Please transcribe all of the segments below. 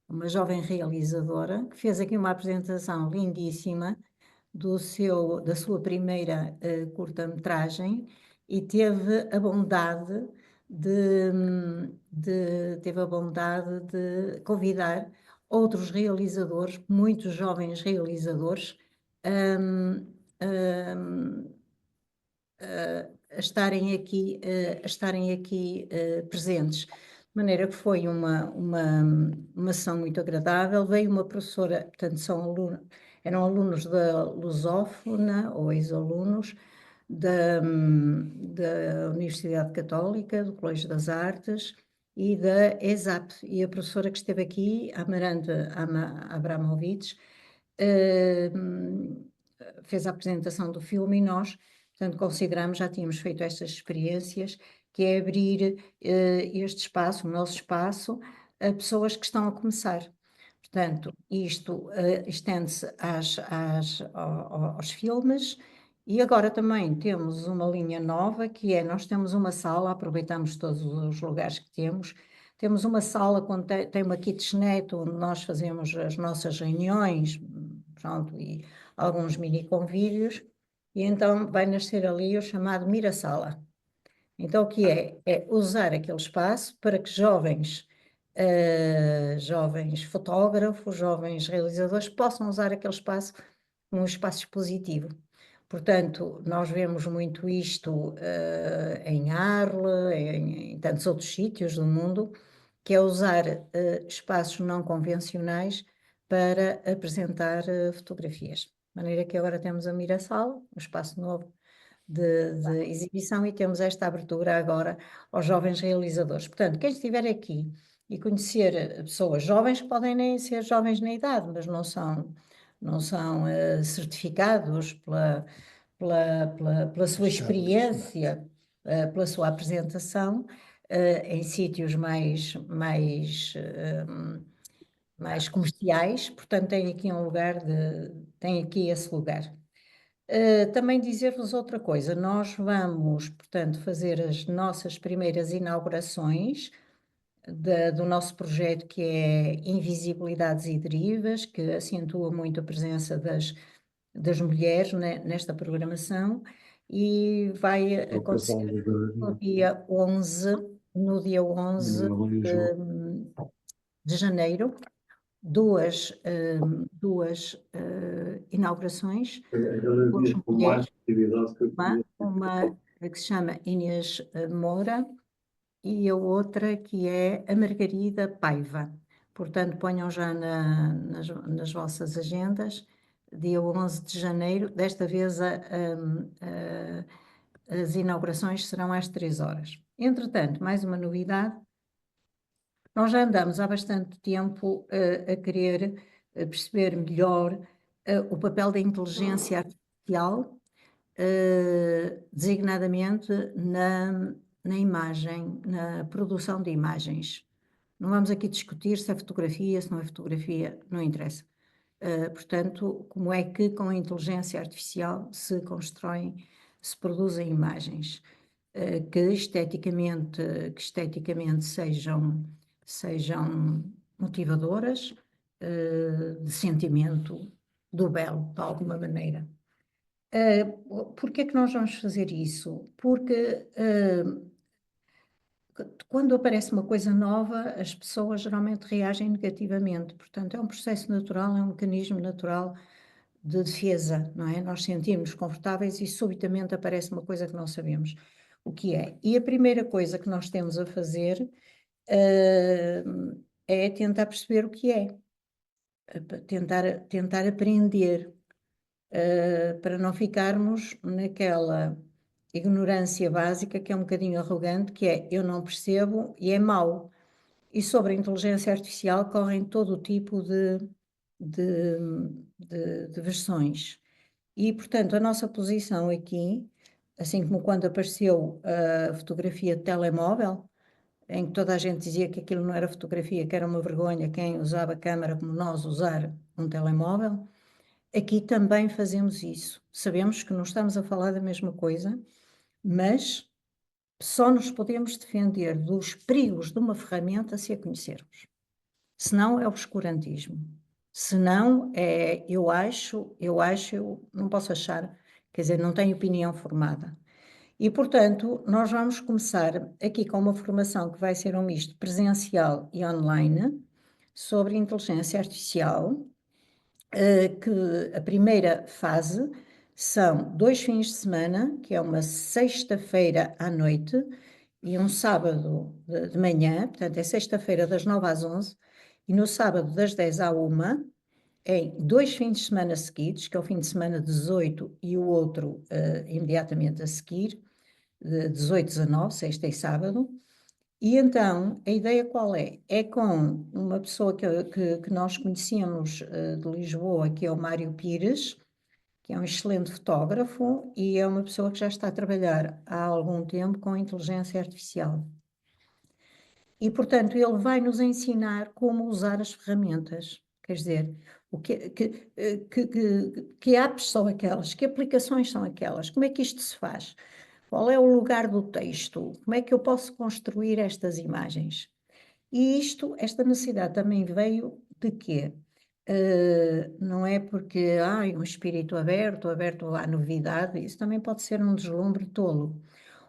uma jovem realizadora, que fez aqui uma apresentação lindíssima da sua primeira curta-metragem e teve a bondade teve a bondade de convidar outros realizadores, muitos jovens realizadores, hum, hum, a estarem aqui presentes. De maneira que foi uma sessão muito agradável. Veio uma professora, portanto, eram alunos da Lusófona, ou ex-alunos, da Universidade Católica, do Colégio das Artes e da ESAP. E a professora que esteve aqui, Amaranta Abramovic, fez a apresentação do filme e nós, portanto, consideramos, já tínhamos feito estas experiências, que é abrir este espaço, o nosso espaço, a pessoas que estão a começar. Portanto, isto estende-se aos filmes. E agora também temos uma linha nova, que é, nós temos uma sala, aproveitamos todos os lugares que temos uma sala que tem uma kitchenette, onde nós fazemos as nossas reuniões, pronto, e alguns mini convívios, e então vai nascer ali o chamado Mira-Sala. Então, o que é? É usar aquele espaço para que jovens fotógrafos, jovens realizadores possam usar aquele espaço como um espaço expositivo. Portanto, nós vemos muito isto em Arles, em tantos outros sítios do mundo, que é usar espaços não convencionais para apresentar fotografias. De maneira que agora temos a Mira-Sala, um espaço novo de exibição, e temos esta abertura agora aos jovens realizadores. Portanto, quem estiver aqui e conhecer pessoas jovens, que podem nem ser jovens na idade, mas não são certificados pela sua experiência, pela sua apresentação, em sítios mais comerciais, portanto tem aqui esse lugar. Também dizer-vos outra coisa, nós vamos, portanto, fazer as nossas primeiras inaugurações do nosso projeto, que é Invisibilidades e Derivas, que acentua muito a presença das mulheres nesta programação, e vai acontecer no dia 11, de janeiro, duas inaugurações, duas mulheres, uma que se chama Inês Moura e a outra que é a Margarida Paiva. Portanto, ponham já nas vossas agendas, dia 11 de janeiro, desta vez as inaugurações serão às 3 horas. Entretanto, mais uma novidade, nós já andamos há bastante tempo a querer perceber melhor o papel da inteligência artificial, designadamente na imagem, na produção de imagens. Não vamos aqui discutir se é fotografia, se não é fotografia, não interessa. Portanto, como é que com a inteligência artificial se produzem imagens que esteticamente sejam motivadoras, de sentimento do belo, de alguma maneira. Porquê é que nós vamos fazer isso? Porque quando aparece uma coisa nova, as pessoas geralmente reagem negativamente. Portanto, é um processo natural, é um mecanismo natural de defesa, não é? Nós sentimos confortáveis e subitamente aparece uma coisa que não sabemos o que é. E a primeira coisa que nós temos a fazer é tentar perceber o que é, tentar aprender, para não ficarmos naquela ignorância básica, que é um bocadinho arrogante, que é eu não percebo e é mau. E sobre a inteligência artificial correm todo o tipo de versões. E, portanto, a nossa posição aqui, assim como quando apareceu a fotografia de telemóvel, em que toda a gente dizia que aquilo não era fotografia, que era uma vergonha quem usava câmara como nós usar um telemóvel, aqui também fazemos isso. Sabemos que não estamos a falar da mesma coisa, mas só nos podemos defender dos perigos de uma ferramenta se a conhecermos. senão é obscurantismo. Senão é, eu não posso achar, quer dizer, não tenho opinião formada. E, portanto, nós vamos começar aqui com uma formação que vai ser um misto presencial e online sobre inteligência artificial, que a primeira fase são 2 fins de semana, que é uma sexta-feira à noite e um sábado de manhã, portanto é sexta-feira das 9 às 11 e no sábado das 10 à 1, em 2 fins de semana seguidos, que é o fim de semana 18 e o outro imediatamente a seguir, de 18 a 19, sexta e sábado. E então, a ideia qual é? É com uma pessoa que nós conhecíamos de Lisboa, que é o Mário Pires, que é um excelente fotógrafo e é uma pessoa que já está a trabalhar há algum tempo com inteligência artificial. E, portanto, ele vai nos ensinar como usar as ferramentas. Quer dizer, que apps são aquelas, que aplicações são aquelas, como é que isto se faz? Qual é o lugar do texto? Como é que eu posso construir estas imagens? E esta necessidade também veio de quê? Não é porque há um espírito aberto à novidade, isso também pode ser um deslumbre tolo.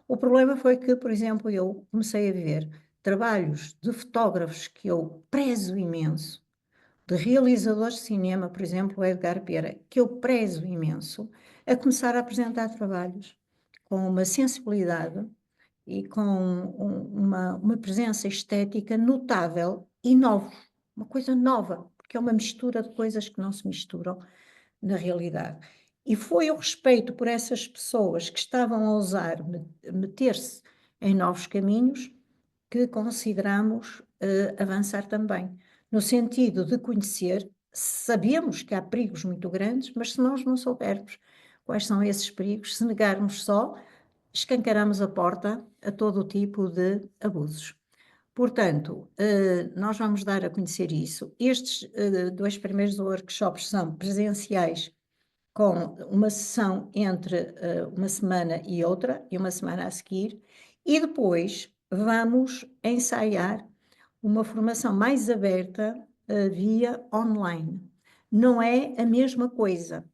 O problema foi que, por exemplo, eu comecei a ver trabalhos de fotógrafos que eu prezo imenso, de realizadores de cinema, por exemplo, o Edgar Pera, que eu prezo imenso, a começar a apresentar trabalhos com uma sensibilidade e com uma presença estética notável e nova, uma coisa nova, porque é uma mistura de coisas que não se misturam na realidade. E foi o respeito por essas pessoas que estavam a ousar meter-se em novos caminhos que consideramos avançar também, no sentido de conhecer, sabemos que há perigos muito grandes, mas se nós não soubermos quais são esses perigos, se negarmos só, escancaramos a porta a todo o tipo de abusos. Portanto, nós vamos dar a conhecer isso. Estes 2 primeiros workshops são presenciais, com uma sessão entre uma semana e outra, e uma semana a seguir, e depois vamos ensaiar uma formação mais aberta via online. Não é a mesma coisa,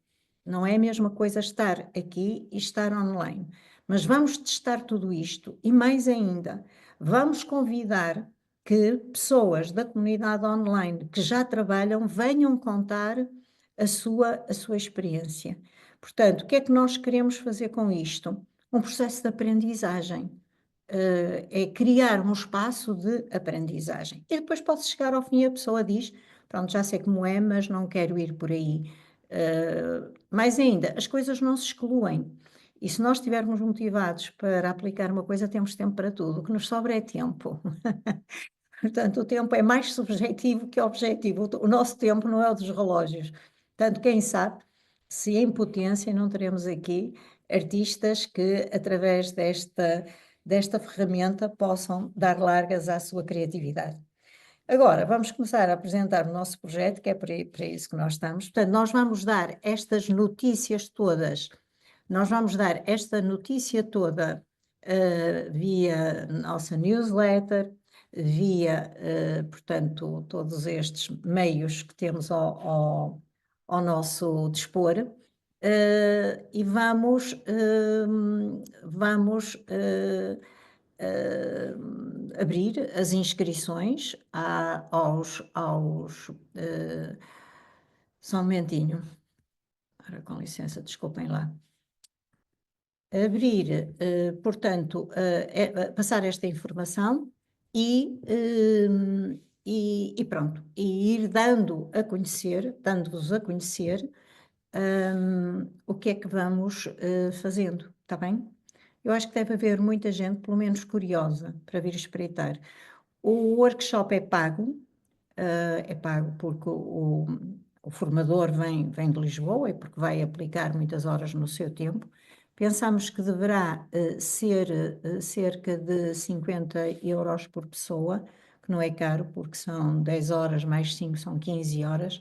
não é a mesma coisa estar aqui e estar online, mas vamos testar tudo isto e mais ainda, vamos convidar que pessoas da comunidade online que já trabalham venham contar a sua experiência. Portanto, o que é que nós queremos fazer com isto? Um processo de aprendizagem. É criar um espaço de aprendizagem. E depois pode chegar ao fim e a pessoa diz: pronto, já sei como é, mas não quero ir por aí. Mais ainda, as coisas não se excluem. E se nós estivermos motivados para aplicar uma coisa, temos tempo para tudo. O que nos sobra é tempo. Portanto, o tempo é mais subjetivo que objetivo. O nosso tempo não é o dos relógios. Portanto, quem sabe se em potência não teremos aqui artistas que, através desta ferramenta, possam dar largas à sua criatividade. Agora, vamos começar a apresentar o nosso projeto, que é para isso que nós estamos. Portanto, nós vamos dar estas notícias todas, nós vamos dar esta notícia toda via nossa newsletter, via, portanto, todos estes meios que temos ao nosso dispor, e vamos abrir as inscrições só um momentinho. Ora, com licença, desculpem lá. Abrir, portanto, passar esta informação e pronto, e ir dando-vos a conhecer o que é que vamos fazendo, está bem? Eu acho que deve haver muita gente, pelo menos curiosa, para vir espreitar. O workshop é pago porque o formador vem de Lisboa e porque vai aplicar muitas horas no seu tempo. Pensamos que deverá ser cerca de 50 € por pessoa, que não é caro, porque são 10 horas mais 5, são 15 horas,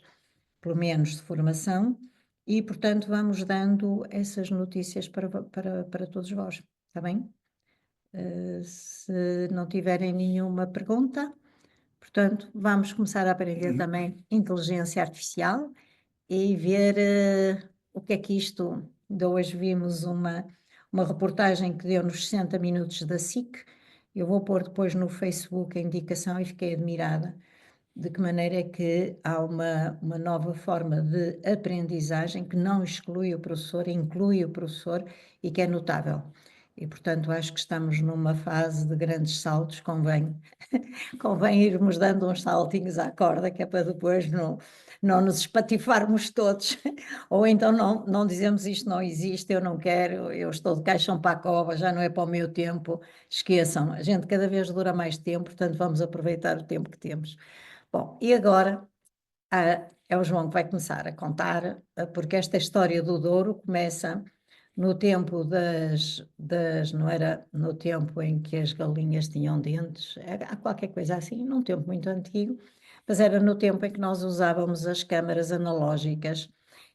pelo menos, de formação, e, portanto, vamos dando essas notícias para todos vós, está bem? Se não tiverem nenhuma pergunta, Portanto, vamos começar a aprender também inteligência artificial e ver o que é que isto. De hoje vimos uma reportagem que deu nos 60 minutos da SIC. Eu vou pôr depois no Facebook a indicação e fiquei admirada de que maneira é que há uma nova forma de aprendizagem que não exclui o professor, inclui o professor e que é notável. E, portanto, acho que estamos numa fase de grandes saltos, convém irmos dando uns saltinhos à corda, que é para depois não nos espatifarmos todos, ou então não dizemos isto não existe, eu não quero, eu estou de caixão para a cova, já não é para o meu tempo, esqueçam, a gente cada vez dura mais tempo, portanto vamos aproveitar o tempo que temos. Bom, e agora é o João que vai começar a contar, porque esta história do Douro começa no tempo não era no tempo em que as galinhas tinham dentes, há qualquer coisa assim, num tempo muito antigo, mas era no tempo em que nós usávamos as câmaras analógicas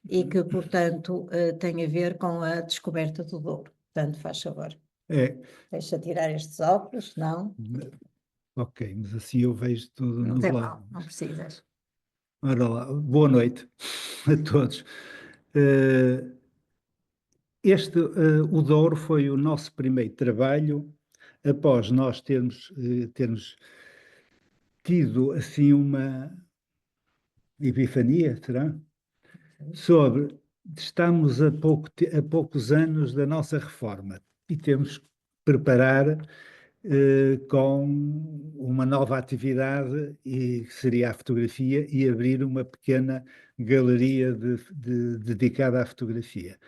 e que, portanto, tem a ver com a descoberta do Douro. Portanto, faz favor. É, Deixa tirar estes óculos, não? ok, mas assim eu vejo tudo Não tem nublado. mal, não precisas. Ora lá, boa noite a todos. Eh, o Douro foi o nosso primeiro trabalho após nós termos tido assim uma epifania, será? Sobre estamos a poucos anos da nossa reforma e temos que preparar com uma nova atividade e que seria a fotografia e abrir uma pequena galeria dedicada à fotografia.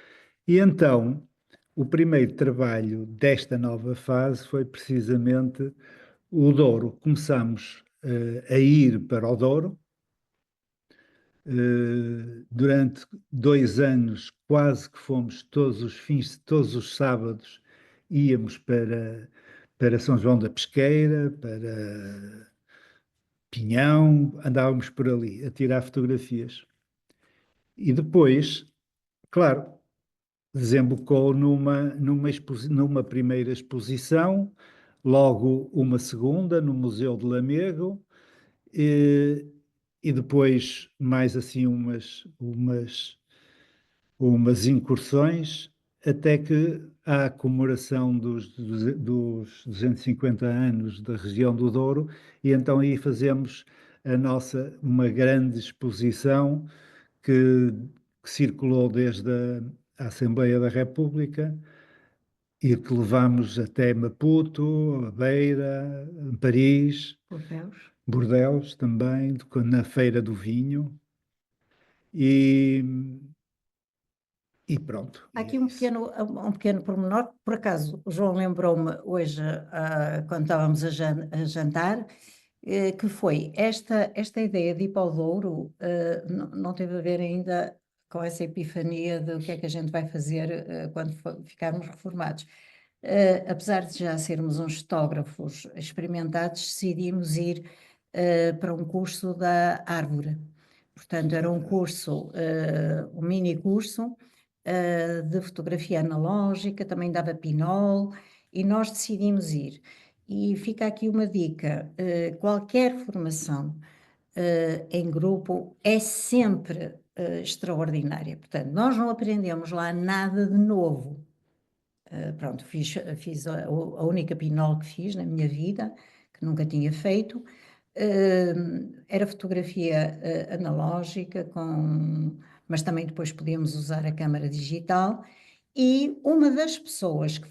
E então, o primeiro trabalho desta nova fase foi precisamente o Douro. Começamos a ir para o Douro. Durante 2 anos, quase que fomos todos os fins, todos os sábados, íamos para São João da Pesqueira, para Pinhão, andávamos por ali a tirar fotografias. E depois, claro, desembocou numa primeira exposição, logo uma segunda no Museu de Lamego, e depois mais assim umas incursões, até que à comemoração dos 250 anos da região do Douro, e então aí fazemos uma grande exposição que, que circulou desde a Assembleia da República e que levamos até Maputo, a Beira, Paris, Correos. Bordeaux também, na Feira do Vinho, e, e pronto, Há e aqui é isso. um pequeno pormenor, por acaso, o João lembrou-me hoje, quando estávamos a jantar, que foi esta ideia de ir para o Douro, não teve a ver ainda com essa epifania de o que é que a gente vai fazer, quando ficarmos reformados. Apesar de já sermos uns fotógrafos experimentados, decidimos ir, para um curso da Árvore. Portanto, era um curso, um mini curso, de fotografia analógica, também dava pinol, e nós decidimos ir. E fica aqui uma dica: qualquer formação em grupo é sempre extraordinária. Portanto, nós não aprendemos lá nada de novo. Pronto, fiz a única pinol que fiz na minha vida, que nunca tinha feito. Era fotografia analógica, mas também depois podíamos usar a câmara digital. E uma das pessoas que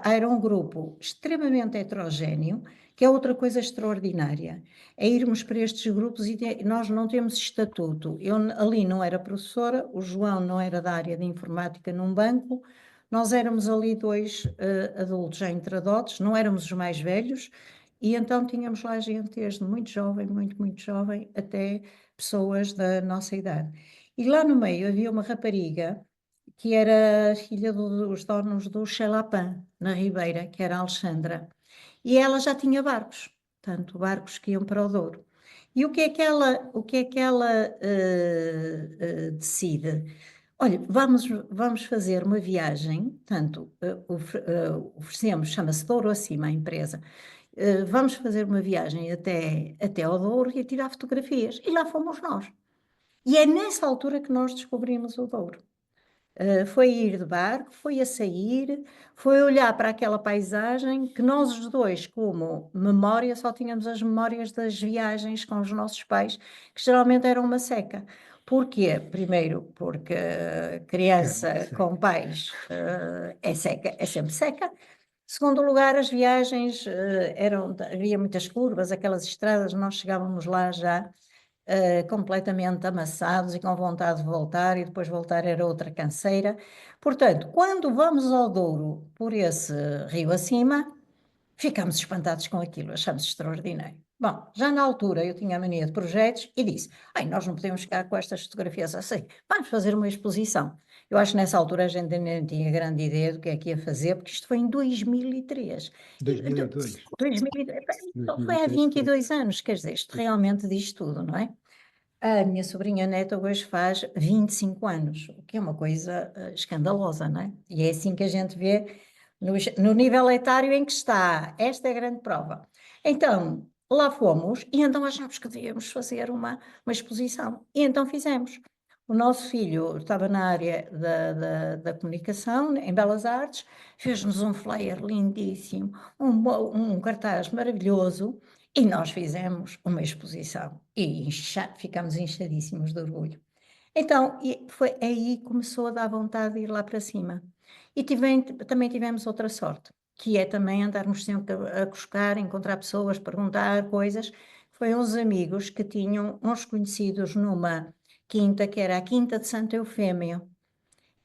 era um grupo extremamente heterogéneo, que é outra coisa extraordinária, é irmos para estes grupos e nós não temos estatuto. Eu ali não era professora, o João não era da área de informática num banco, nós éramos ali dois adultos já entradotes, não éramos os mais velhos, e então tínhamos lá gente desde muito jovem, muito jovem, até pessoas da nossa idade. E lá no meio havia uma rapariga que era filha dos donos do Xelapã, na Ribeira, que era a Alexandra. E ela já tinha barcos, portanto, barcos que iam para o Douro. E o que é que ela decide? Olha, vamos fazer uma viagem, portanto, oferecemos, chama-se Douro Acima a empresa, vamos fazer uma viagem até ao Douro e a tirar fotografias. E lá fomos nós. E é nessa altura que nós descobrimos o Douro. Foi ir de barco, foi a sair, foi olhar para aquela paisagem que nós os dois, como memória, só tínhamos as memórias das viagens com os nossos pais, que geralmente eram uma seca. Porquê? Primeiro, porque criança Seca. com pais é seca, é sempre seca. Segundo lugar, as viagens havia muitas curvas, aquelas estradas, nós chegávamos lá já completamente amassados e com vontade de voltar, e depois voltar era outra canseira. Portanto, quando vamos ao Douro por esse rio acima, ficamos espantados com aquilo, achamos extraordinário. Bom, já na altura eu tinha a mania de projetos e disse: ai, nós não podemos ficar com estas fotografias assim, vamos fazer uma exposição. Eu acho que nessa altura a gente ainda não tinha grande ideia do que é que ia fazer, porque isto foi em 2003. E, 2002. 2003, então foi há 2003 foi. 22 anos, quer dizer, isto realmente diz tudo, não é? A minha sobrinha neta hoje faz 25 anos, o que é uma coisa escandalosa, não é? E é assim que a gente vê no nível etário em que está. Esta é a grande prova. Então, lá fomos e então achámos que devíamos fazer uma exposição. E então fizemos. O nosso filho estava na área da comunicação, em Belas Artes, fez-nos um flyer lindíssimo, um cartaz maravilhoso, e nós fizemos uma exposição e ficamos inchadíssimos de orgulho. Então, foi aí que começou a dar vontade de ir lá para cima. E também tivemos outra sorte, que é também andarmos sempre a buscar, encontrar pessoas, perguntar coisas. Foi uns amigos que tinham uns conhecidos numa quinta, que era a Quinta de Santa Eufémia.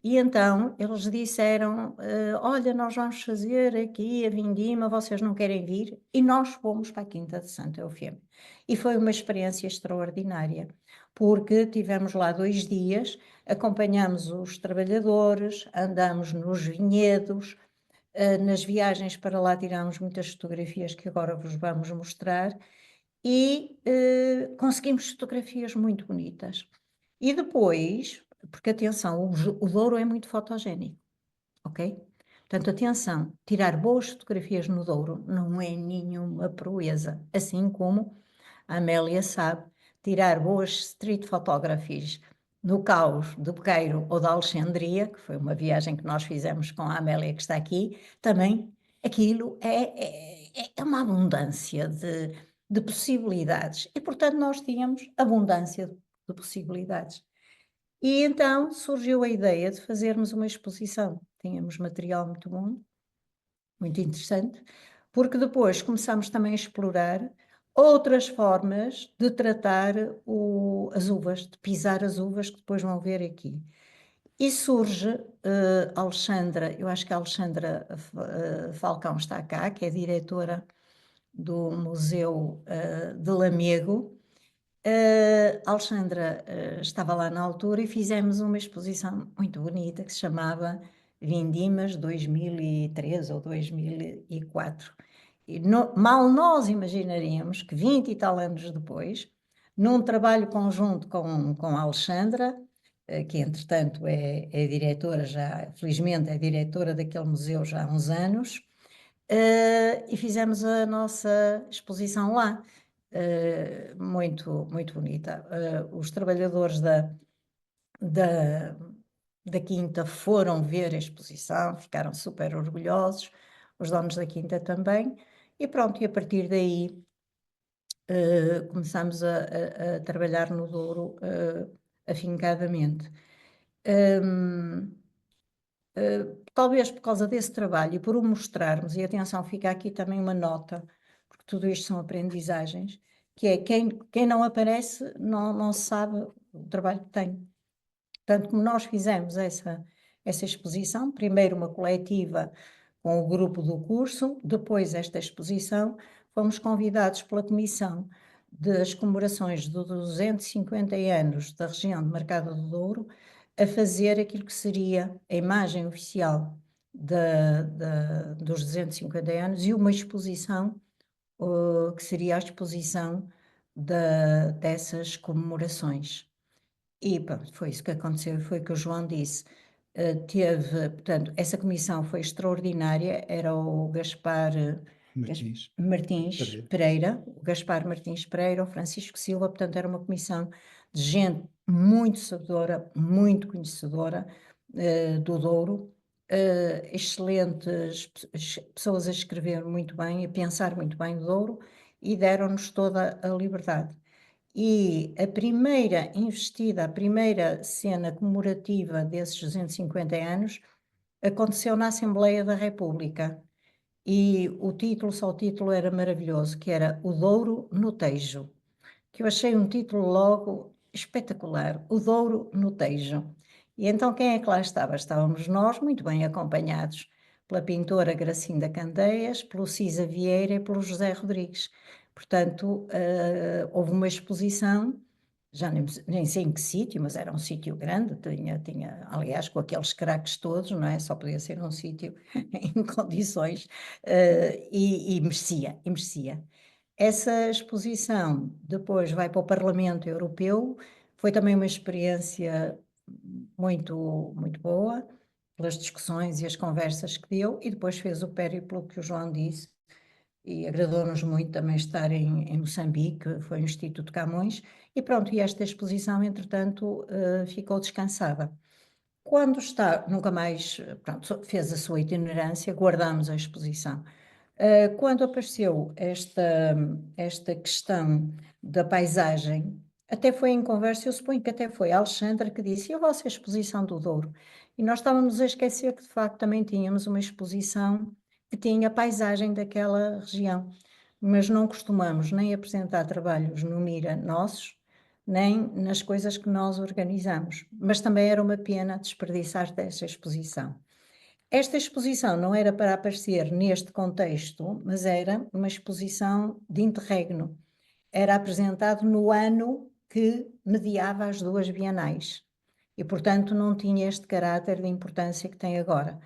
E então eles disseram: olha, nós vamos fazer aqui a vindima, vocês não querem vir? E nós fomos para a Quinta de Santa Eufémia. E foi uma experiência extraordinária, porque tivemos lá 2 dias, acompanhamos os trabalhadores, andamos nos vinhedos, nas viagens para lá tiramos muitas fotografias que agora vos vamos mostrar, e conseguimos fotografias muito bonitas. E depois, porque atenção, o Douro é muito fotogénico, ok? Portanto, atenção, tirar boas fotografias no Douro não é nenhuma proeza, assim como a Amélia sabe tirar boas street photographies no Caos do Boqueiro ou da Alexandria, que foi uma viagem que nós fizemos com a Amélia que está aqui, também aquilo é uma abundância de possibilidades e, portanto, nós tínhamos abundância de possibilidades. E então surgiu a ideia de fazermos uma exposição. Tínhamos material muito bom, muito interessante, porque depois começámos também a explorar outras formas de tratar as uvas, de pisar as uvas que depois vão ver aqui. E surge Alexandra, eu acho que a Alexandra Falcão está cá, que é diretora do Museu de Lamego. Alexandra estava lá na altura e fizemos uma exposição muito bonita que se chamava Vindimas 2003 ou 2004. E mal nós imaginaríamos que 20 e tal anos depois, num trabalho conjunto com a Alexandra, que entretanto é diretora já, felizmente é diretora daquele museu já há uns anos, e fizemos a nossa exposição lá, muito, muito bonita. Os trabalhadores da, da Quinta foram ver a exposição, ficaram super orgulhosos, os donos da Quinta também, e pronto, e a partir daí começámos a trabalhar no Douro afincadamente. Talvez por causa desse trabalho e por o mostrarmos, e atenção, fica aqui também uma nota, porque tudo isto são aprendizagens, que é quem não aparece não sabe o trabalho que tem. Portanto, como nós fizemos essa exposição, primeiro uma coletiva com o grupo do curso, depois esta exposição, fomos convidados pela Comissão das Comemorações dos 250 anos da região de Marcada do Douro a fazer aquilo que seria a imagem oficial dos 250 anos e uma exposição que seria a exposição dessas comemorações. E pronto, foi isso que aconteceu, foi o que o João disse. Portanto, essa comissão foi extraordinária, era o Gaspar Martins Pereira, o Gaspar Martins Pereira, o Francisco Silva, portanto era uma comissão de gente muito sabedora, muito conhecedora do Douro, excelentes pessoas a escrever muito bem, a pensar muito bem o Douro, e deram-nos toda a liberdade. E a primeira investida, a primeira cena comemorativa desses 250 anos, aconteceu na Assembleia da República. E só o título era maravilhoso, que era O Douro no Tejo, que eu achei um título logo espetacular, O Douro no Tejo. E então quem é que lá estava? Estávamos nós, muito bem acompanhados pela pintora Gracinda Candeias, pelo Cisa Vieira e pelo José Rodrigues. Portanto, houve uma exposição, já nem sei em que sítio, mas era um sítio grande, tinha, aliás, com aqueles craques todos, não é? Só podia ser um sítio em condições, e merecia. Essa exposição depois vai para o Parlamento Europeu, foi também uma experiência muito, muito boa, pelas discussões e as conversas que deu, e depois fez o périplo que o João disse, e agradou-nos muito também estar em Moçambique, foi no Instituto Camões, e pronto, e esta exposição, entretanto, ficou descansada. Quando está, nunca mais, pronto, fez a sua itinerância, guardamos a exposição. Quando apareceu esta questão da paisagem, até foi em conversa, eu suponho que até foi a Alexandra que disse, e a vossa exposição do Douro? E nós estávamos a esquecer que de facto também tínhamos uma exposição que tinha a paisagem daquela região, mas não costumamos nem apresentar trabalhos no Mira nossos, nem nas coisas que nós organizamos, mas também era uma pena desperdiçar dessa exposição. Esta exposição não era para aparecer neste contexto, mas era uma exposição de interregno. Era apresentado no ano que mediava as duas bienais e, portanto, não tinha este caráter de importância que tem agora.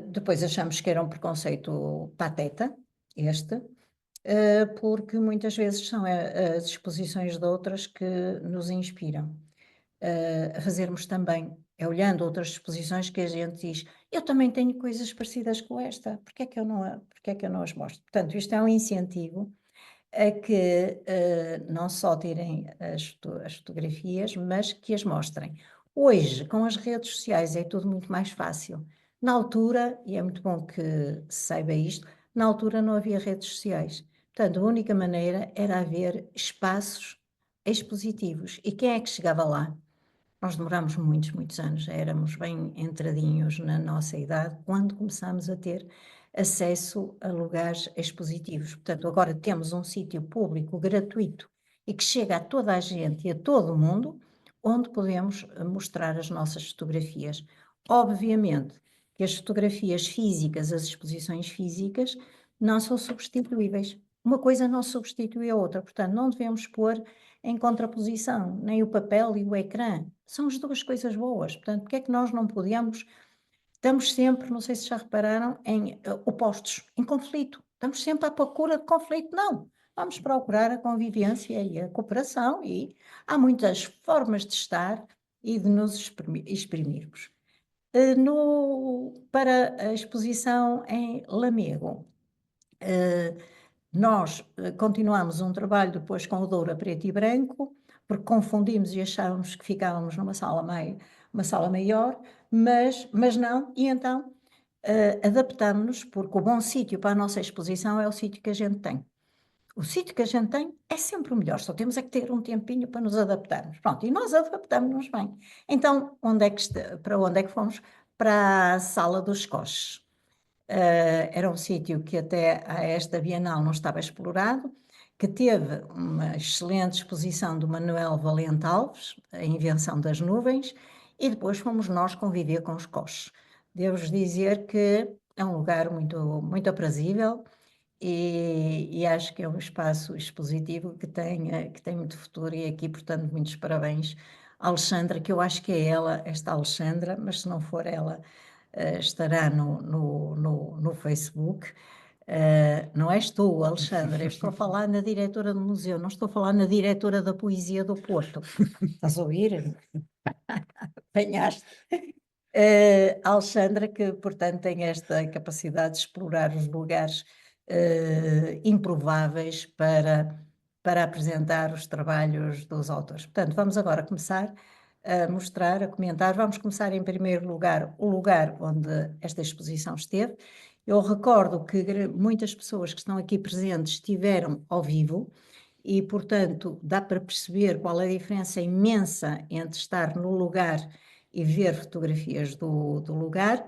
Depois achamos que era um preconceito pateta, porque muitas vezes são as exposições de outras que nos inspiram a fazermos também. É olhando outras exposições que a gente diz, eu também tenho coisas parecidas com esta, porque é que eu não as mostro? Portanto, isto é um incentivo a que não só tirem as fotografias, mas que as mostrem. Hoje, com as redes sociais, é tudo muito mais fácil. Na altura, e é muito bom que se saiba isto, na altura não havia redes sociais. Portanto, a única maneira era haver espaços expositivos. E quem é que chegava lá? Nós demoramos muitos, muitos anos, já éramos bem entradinhos na nossa idade quando começámos a ter acesso a lugares expositivos. Portanto, agora temos um sítio público gratuito e que chega a toda a gente e a todo o mundo, onde podemos mostrar as nossas fotografias. Obviamente que as fotografias físicas, as exposições físicas, não são substituíveis. Uma coisa não substitui a outra, portanto, não devemos pôr em contraposição, nem o papel e o ecrã. São as duas coisas boas. Portanto, porque é que nós não podemos? Estamos sempre, não sei se já repararam, em opostos, em conflito. Estamos sempre à procura de conflito. Não. Vamos procurar a convivência e a cooperação, e há muitas formas de estar e de nos exprimirmos. Para a exposição em Lamego, nós continuamos um trabalho depois com o Douro a preto e branco, porque confundimos e achávamos que ficávamos numa sala uma sala maior, mas não, e então adaptámos-nos, porque o bom sítio para a nossa exposição é o sítio que a gente tem. O sítio que a gente tem é sempre o melhor, só temos é que ter um tempinho para nos adaptarmos. Pronto, e nós adaptamos-nos bem. Então, para onde é que fomos? Para a Sala dos Coches. Era um sítio que até a esta Bienal não estava explorado, que teve uma excelente exposição do Manuel Valente Alves, A Invenção das Nuvens, e depois fomos nós conviver com os coches. Devo-vos dizer que é um lugar muito, muito aprazível e acho que é um espaço expositivo que tem muito futuro, e aqui, portanto, muitos parabéns à Alexandra, que eu acho que é ela, esta Alexandra, mas se não for ela, estará no Facebook. Não és tu, Alexandra, eu estou a falar na diretora do museu, não estou a falar na diretora da Poesia do Porto. Estás a ouvir? Apanhaste. A Alexandra, que portanto tem esta capacidade de explorar os lugares improváveis para apresentar os trabalhos dos autores. Portanto, vamos agora começar a mostrar, a comentar. Vamos começar em primeiro lugar o lugar onde esta exposição esteve. Eu recordo que muitas pessoas que estão aqui presentes estiveram ao vivo e, portanto, dá para perceber qual é a diferença imensa entre estar no lugar e ver fotografias do lugar.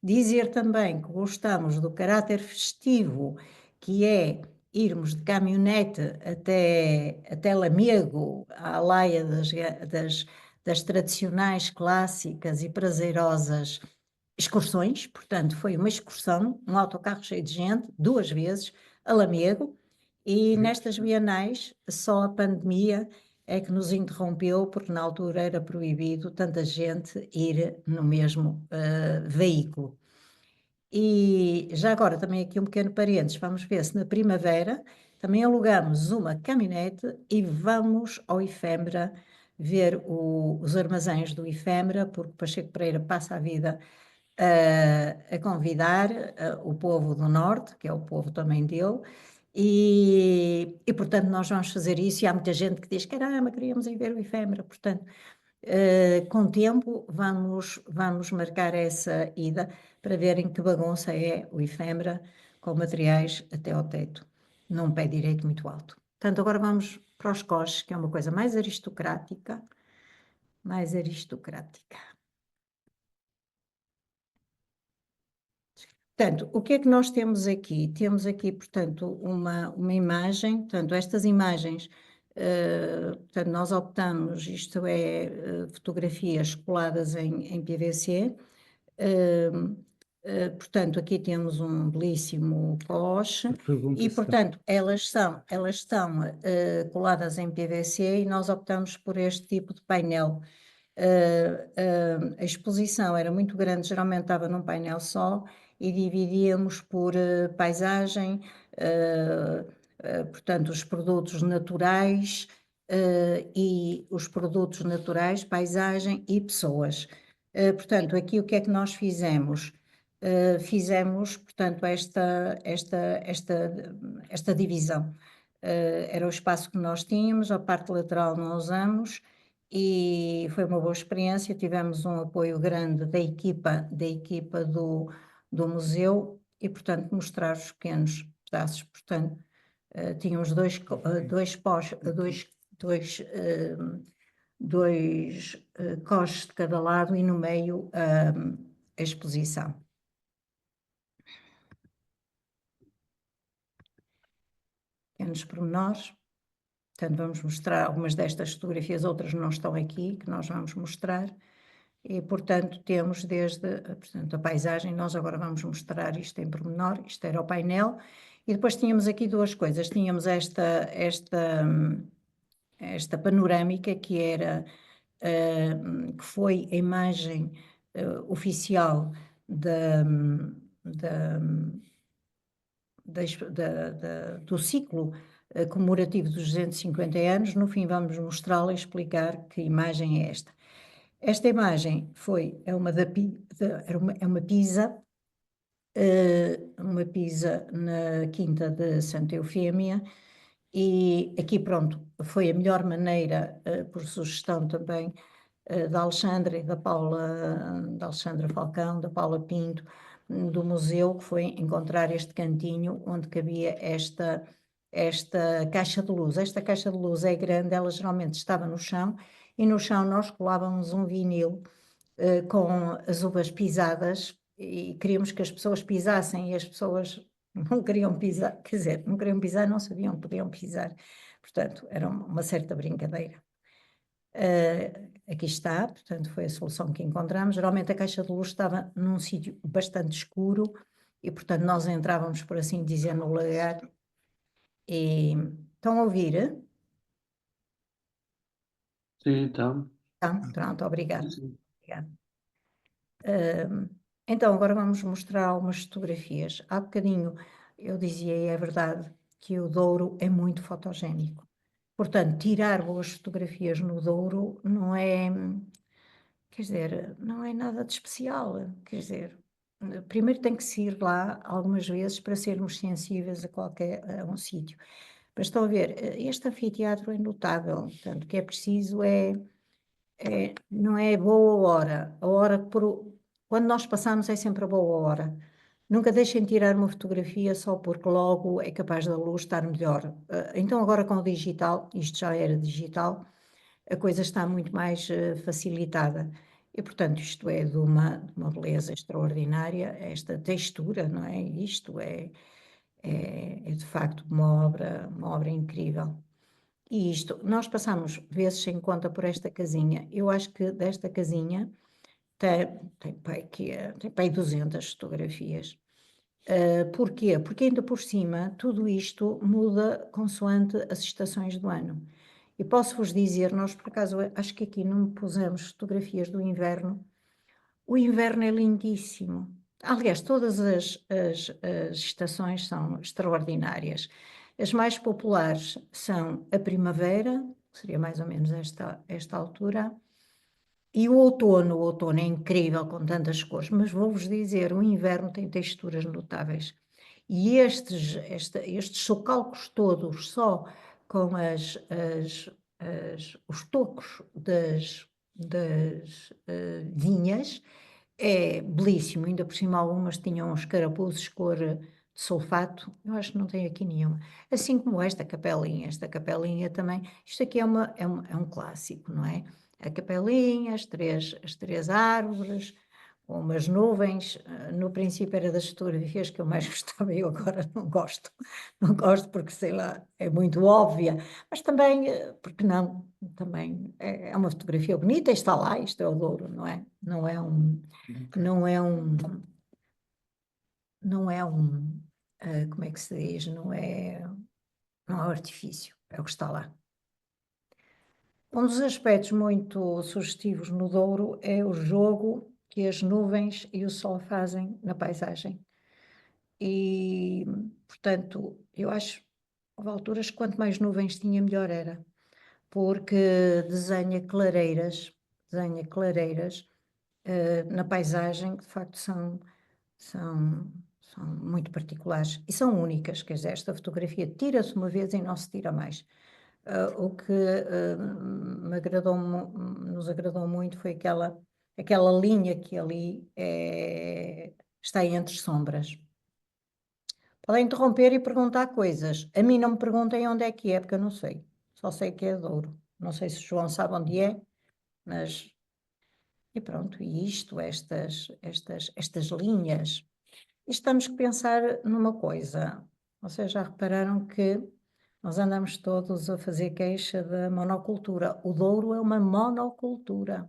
Dizer também que gostamos do caráter festivo, que é irmos de caminhonete até Lamego, à laia das tradicionais, clássicas e prazerosas excursões. Portanto, foi uma excursão, um autocarro cheio de gente, 2 vezes, a Lamego, e nestas bienais só a pandemia é que nos interrompeu, porque na altura era proibido tanta gente ir no mesmo veículo. E já agora também aqui um pequeno parênteses, vamos ver se na primavera também alugamos uma caminhonete e vamos ao Ifembra ver os armazéns do Ifembra, porque Pacheco Pereira passa a vida a convidar o povo do Norte, que é o povo também dele, e portanto nós vamos fazer isso, e há muita gente que diz, caramba, queríamos ir ver o Ifembra, portanto com o tempo vamos marcar essa ida para verem que bagunça é o Ifembra com materiais até ao teto, num pé direito muito alto. Portanto, agora vamos para os coches, que é uma coisa mais aristocrática, Portanto, o que é que nós temos aqui? Temos aqui, portanto, uma imagem, portanto, estas imagens, portanto, nós optamos, isto é, fotografias coladas em PVC, portanto, aqui temos um belíssimo coche e, portanto, elas estão coladas em PVC e nós optamos por este tipo de painel. A exposição era muito grande, geralmente estava num painel só e dividíamos por paisagem, portanto, os produtos naturais e os produtos naturais, paisagem e pessoas. Portanto, aqui o que é que nós fizemos? Fizemos, portanto, esta divisão. Era o espaço que nós tínhamos, a parte lateral não usamos, e foi uma boa experiência, tivemos um apoio grande da equipa do museu e, portanto, mostrar os pequenos pedaços. Portanto, tínhamos dois coches de cada lado e no meio a exposição. Pequenos pormenores. Portanto, vamos mostrar algumas destas fotografias, outras não estão aqui, que nós vamos mostrar. E, portanto, temos desde, portanto, a paisagem, nós agora vamos mostrar isto em pormenor, isto era o painel, e depois tínhamos aqui duas coisas, tínhamos esta panorâmica que era, que foi a imagem oficial do ciclo comemorativo dos 250 anos. No fim vamos mostrá-la e explicar que imagem é esta. Esta imagem é uma pisa na Quinta de Santa Eufémia, e aqui, pronto, foi a melhor maneira, por sugestão também da Alexandra e da Alexandra Falcão, da Paula Pinto, do museu, que foi encontrar este cantinho onde cabia esta caixa de luz. Esta caixa de luz é grande, ela geralmente estava no chão, e no chão nós colávamos um vinil com as uvas pisadas, e queríamos que as pessoas pisassem, e as pessoas não queriam pisar, quer dizer, não queriam pisar, não sabiam que podiam pisar. Portanto, era uma certa brincadeira. Aqui está, portanto, foi a solução que encontramos. Geralmente a caixa de luz estava num sítio bastante escuro e, portanto, nós entrávamos, por assim dizer, no lagar. E estão a ouvir? Sim, então. Pronto, obrigada. Sim. Obrigada. Então, agora vamos mostrar algumas fotografias. Há bocadinho eu dizia, e é verdade, que o Douro é muito fotogénico. Portanto, tirar boas fotografias no Douro não é, quer dizer, não é nada de especial. Quer dizer, primeiro tem que se ir lá algumas vezes para sermos sensíveis a um sítio. Mas estão a ver, este anfiteatro é notável, portanto, o que é preciso não é boa hora, a hora quando nós passamos é sempre a boa hora. Nunca deixem tirar uma fotografia só porque logo é capaz da luz estar melhor. Então agora com o digital, isto já era digital, a coisa está muito mais facilitada. E, portanto, isto é de uma beleza extraordinária, esta textura, não é? Isto é de facto uma obra incrível. E isto, nós passamos vezes sem conta por esta casinha. Eu acho que desta casinha tem para aí 200 fotografias. Porquê? Porque ainda por cima tudo isto muda consoante as estações do ano. E posso-vos dizer, nós por acaso acho que aqui não pusemos fotografias do inverno. O inverno é lindíssimo. Aliás, todas as estações são extraordinárias. As mais populares são a primavera, que seria mais ou menos esta altura, e o outono é incrível com tantas cores, mas vou-vos dizer, o inverno tem texturas notáveis. E estes socalcos todos, só com os tocos das vinhas, é belíssimo. Ainda por cima algumas tinham uns carapuzes cor de sulfato, eu acho que não tem aqui nenhuma. Assim como esta capelinha também, isto aqui é um clássico, não é? A capelinha, as três árvores, com umas nuvens. No princípio era das fotografias que eu mais gostava e eu agora não gosto. Não gosto porque, sei lá, é muito óbvia, mas também, porque não? Também é uma fotografia bonita e está lá, isto é o Douro, não é? Não é um, não é um, como é que se diz? Não é um artifício, é o que está lá. Um dos aspectos muito sugestivos no Douro é o jogo que as nuvens e o sol fazem na paisagem. E, portanto, eu acho, houve alturas que quanto mais nuvens tinha, melhor era, porque desenha clareiras na paisagem que de facto são, são muito particulares e são únicas, quer dizer, esta fotografia tira-se uma vez e não se tira mais. O que nos agradou muito foi aquela linha que ali está entre sombras. Podem interromper e perguntar coisas. A mim não me perguntem onde é que é, porque eu não sei. Só sei que é Douro. Não sei se o João sabe onde é, mas... E pronto, e estas linhas. E temos que pensar numa coisa. Vocês já repararam que nós andamos todos a fazer queixa da monocultura. O Douro é uma monocultura.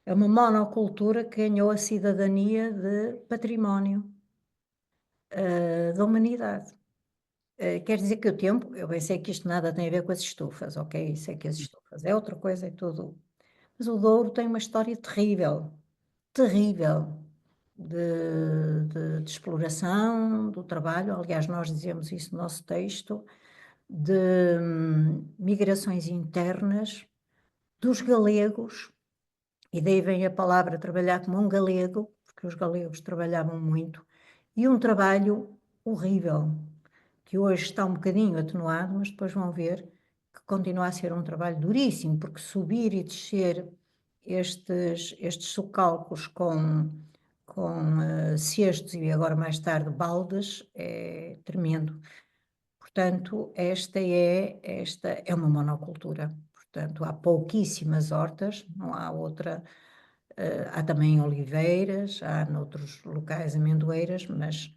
É uma monocultura que ganhou a cidadania de património da humanidade. Quer dizer que o tempo, eu bem sei que isto nada tem a ver com as estufas, ok? Sei que as estufas é outra coisa, é tudo. Mas o Douro tem uma história terrível, terrível, de exploração do trabalho. Aliás, nós dizemos isso no nosso texto, de migrações internas dos galegos, e daí vem a palavra trabalhar como um galego, porque os galegos trabalhavam muito, e um trabalho horrível, que hoje está um bocadinho atenuado, mas depois vão ver que continua a ser um trabalho duríssimo, porque subir e descer estes socalcos com cestos e agora mais tarde baldes é tremendo. Portanto, esta é uma monocultura. Portanto, há pouquíssimas hortas, não há outra. Há também oliveiras, há noutros locais amendoeiras, mas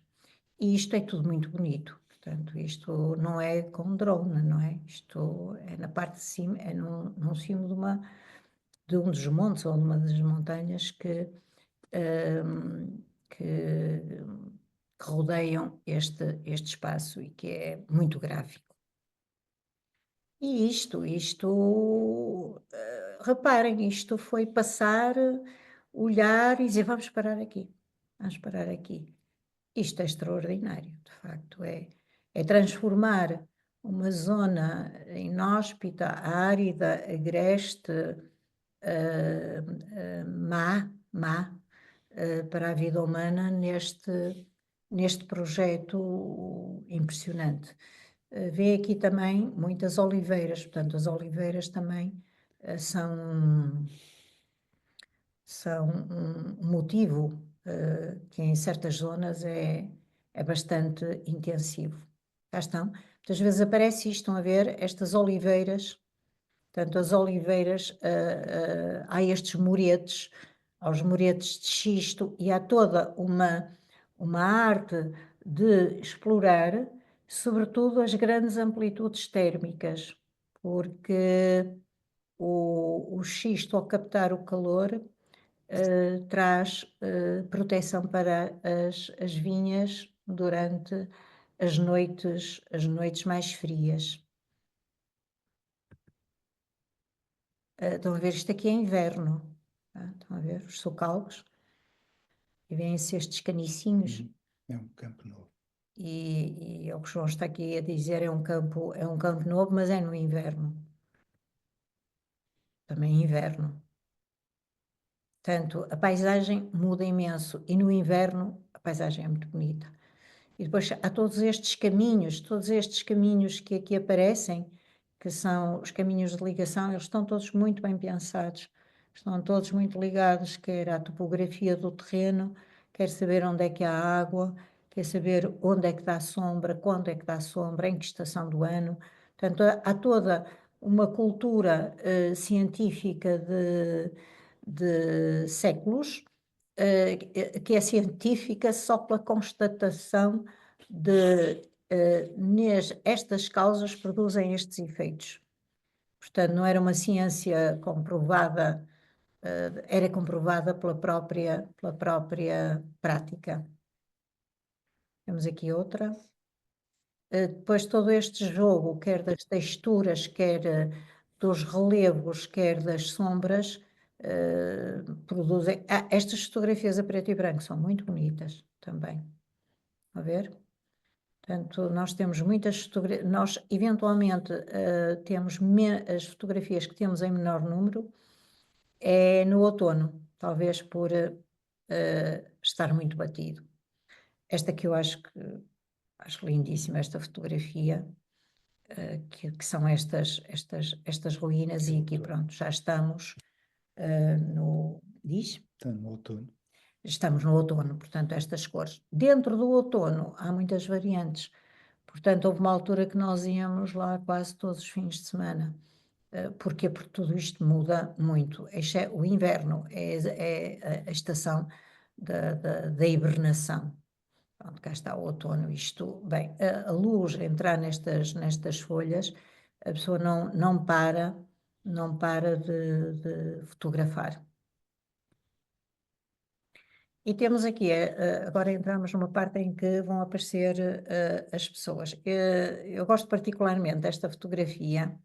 isto é tudo muito bonito. Portanto, isto não é com drone, não é? Isto é na parte de cima, é num cimo de um dos montes ou de uma das montanhas que rodeiam este espaço e que é muito gráfico. E reparem, isto foi passar, olhar e dizer, vamos parar aqui, vamos parar aqui. Isto é extraordinário, de facto, é transformar uma zona inóspita, árida, agreste, má, para a vida humana neste projeto impressionante. Vê aqui também muitas oliveiras, portanto, as oliveiras também são um motivo que em certas zonas é bastante intensivo. Cá estão. Muitas vezes aparece isto, estão a ver, estas oliveiras, portanto, as oliveiras, há estes muretes, aos muretes de xisto, e há toda uma arte de explorar, sobretudo, as grandes amplitudes térmicas, porque o xisto, ao captar o calor, traz proteção para as vinhas durante as noites mais frias. Estão a ver, isto aqui é inverno, tá? Estão a ver os socalcos, e vêem-se estes canicinhos, É um campo novo. e é o que o João está aqui a dizer, é um campo novo, mas é no inverno, também é inverno. Portanto, a paisagem muda imenso, e no inverno a paisagem é muito bonita. E depois há todos estes caminhos que aqui aparecem, que são os caminhos de ligação, eles estão todos muito bem pensados, estão todos muito ligados, quer à topografia do terreno, quer saber onde é que há água, quer saber onde é que dá sombra, quando é que dá sombra, em que estação do ano. Portanto, há toda uma cultura científica de séculos, que é científica só pela constatação de estas causas produzem estes efeitos. Portanto, não era uma ciência comprovada, era comprovada pela própria prática. Temos aqui outra. Depois todo este jogo, quer das texturas, quer dos relevos, quer das sombras, produzem. Estas fotografias a preto e branco são muito bonitas também. A ver? Portanto, nós temos muitas fotografias, nós eventualmente temos as fotografias que temos em menor número, é no outono, talvez por estar muito batido. Esta que eu acho lindíssima, esta fotografia, que são estas ruínas, e aqui pronto, já estamos diz? Está no outono. Estamos no outono, portanto, estas cores. Dentro do outono há muitas variantes. Portanto, houve uma altura que nós íamos lá quase todos os fins de semana. Porquê? Porque tudo isto muda muito. O inverno é a estação da hibernação. Pronto, cá está o outono. Isto, bem, a luz entrar nestas folhas, a pessoa não para de fotografar. E temos aqui, agora entramos numa parte em que vão aparecer as pessoas. Eu gosto particularmente desta fotografia.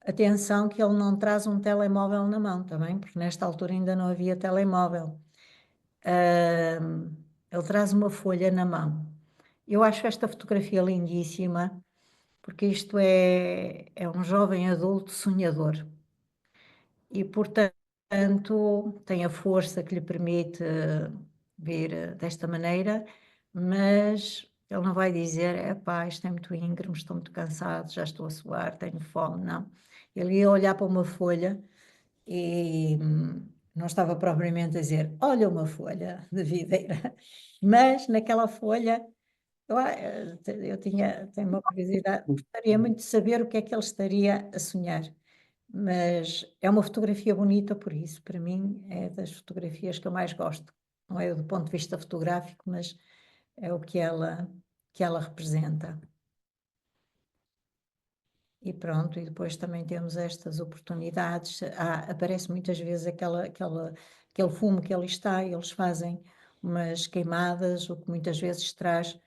Atenção que ele não traz um telemóvel na mão também, porque nesta altura ainda não havia telemóvel. Ele traz uma folha na mão. Eu acho esta fotografia lindíssima, porque isto é um jovem adulto sonhador. E, portanto, tem a força que lhe permite vir desta maneira, mas ele não vai dizer: epá, isto é muito íngreme, estou muito cansado, já estou a suar, tenho fome, não. Ele ia olhar para uma folha e não estava propriamente a dizer: olha uma folha de videira, mas naquela folha tenho uma curiosidade, gostaria muito de saber o que é que ele estaria a sonhar. Mas é uma fotografia bonita, por isso, para mim, é das fotografias que eu mais gosto. Não é do ponto de vista fotográfico, mas é o que ela representa. E pronto, e depois também temos estas oportunidades. Aparece muitas vezes aquele fumo que ali está, e eles fazem umas queimadas, o que muitas vezes traz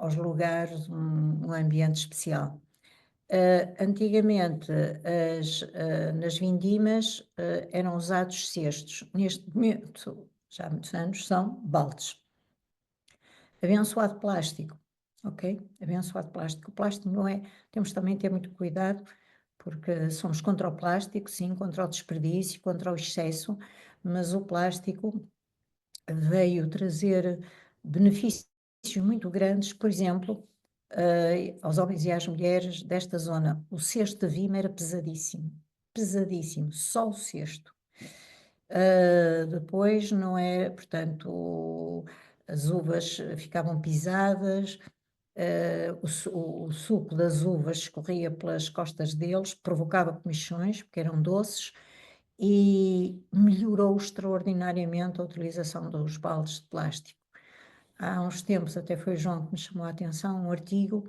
aos lugares um ambiente especial. Antigamente, nas vindimas, eram usados cestos. Neste momento, já há muitos anos, são baldes. Abençoado plástico, ok? Abençoado plástico. O plástico não é... Temos também de ter muito cuidado, porque somos contra o plástico, sim, contra o desperdício, contra o excesso, mas o plástico veio trazer benefícios muito grandes, por exemplo, aos homens e às mulheres desta zona. O cesto de Vima era pesadíssimo, pesadíssimo, só o cesto. Depois não é, portanto, as uvas ficavam pisadas, o suco das uvas escorria pelas costas deles, provocava comichões, porque eram doces, e melhorou extraordinariamente a utilização dos baldes de plástico. Há uns tempos, até foi o João que me chamou a atenção, um artigo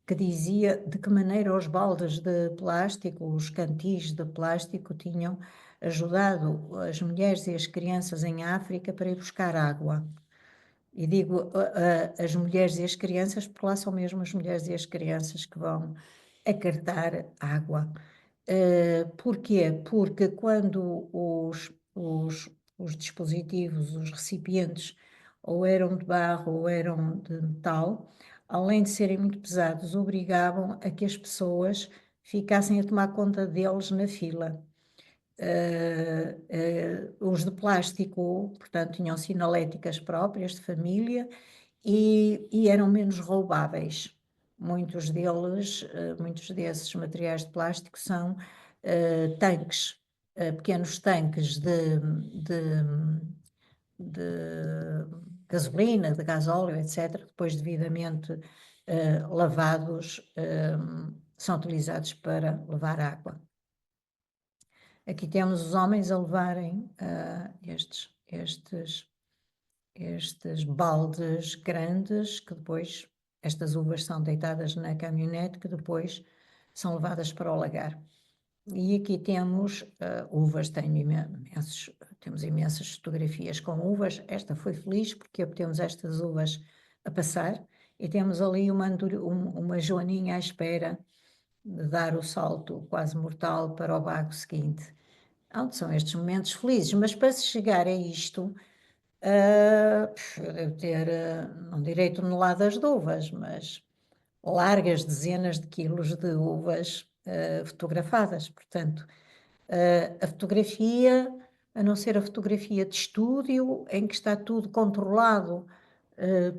que dizia de que maneira os baldes de plástico, os cantis de plástico, tinham ajudado as mulheres e as crianças em África para ir buscar água. E digo as mulheres e as crianças, porque lá são mesmo as mulheres e as crianças que vão acartar água. Porquê? Porque quando os dispositivos, os recipientes, ou eram de barro ou eram de metal, além de serem muito pesados, obrigavam a que as pessoas ficassem a tomar conta deles na fila. Os de plástico, portanto, tinham sinaléticas próprias de família e eram menos roubáveis. Muitos deles, muitos desses materiais de plástico são tanques, pequenos tanques de gasolina, de gasóleo, etc., depois devidamente lavados, são utilizados para levar água. Aqui temos os homens a levarem estes baldes grandes, que depois, estas uvas são deitadas na caminhonete, que depois são levadas para o lagar. E aqui temos uvas, temos imensas fotografias com uvas. Esta foi feliz porque obtemos estas uvas a passar, e temos ali uma joaninha à espera de dar o salto quase mortal para o bago seguinte. Onde são estes momentos felizes, mas para se chegar a isto, eu devo ter, não direi toneladas de uvas, mas largas dezenas de quilos de uvas fotografadas. Portanto, a fotografia, a não ser a fotografia de estúdio, em que está tudo controlado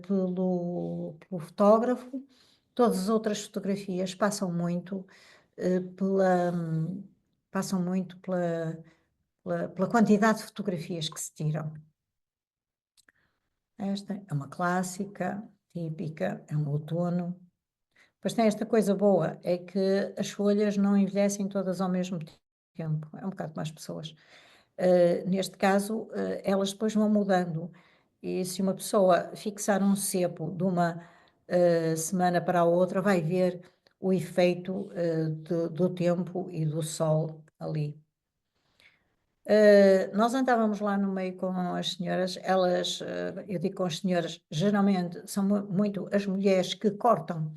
pelo fotógrafo, todas as outras fotografias passam muito pela quantidade de fotografias que se tiram. Esta é uma clássica, típica, é um outono. Depois tem esta coisa boa, é que as folhas não envelhecem todas ao mesmo tempo, é um bocado como as pessoas. Neste caso, elas depois vão mudando, e se uma pessoa fixar um cepo de uma semana para a outra, vai ver o efeito do tempo e do sol ali. Nós andávamos lá no meio com as senhoras, elas, eu digo com as senhoras, geralmente são muito as mulheres que cortam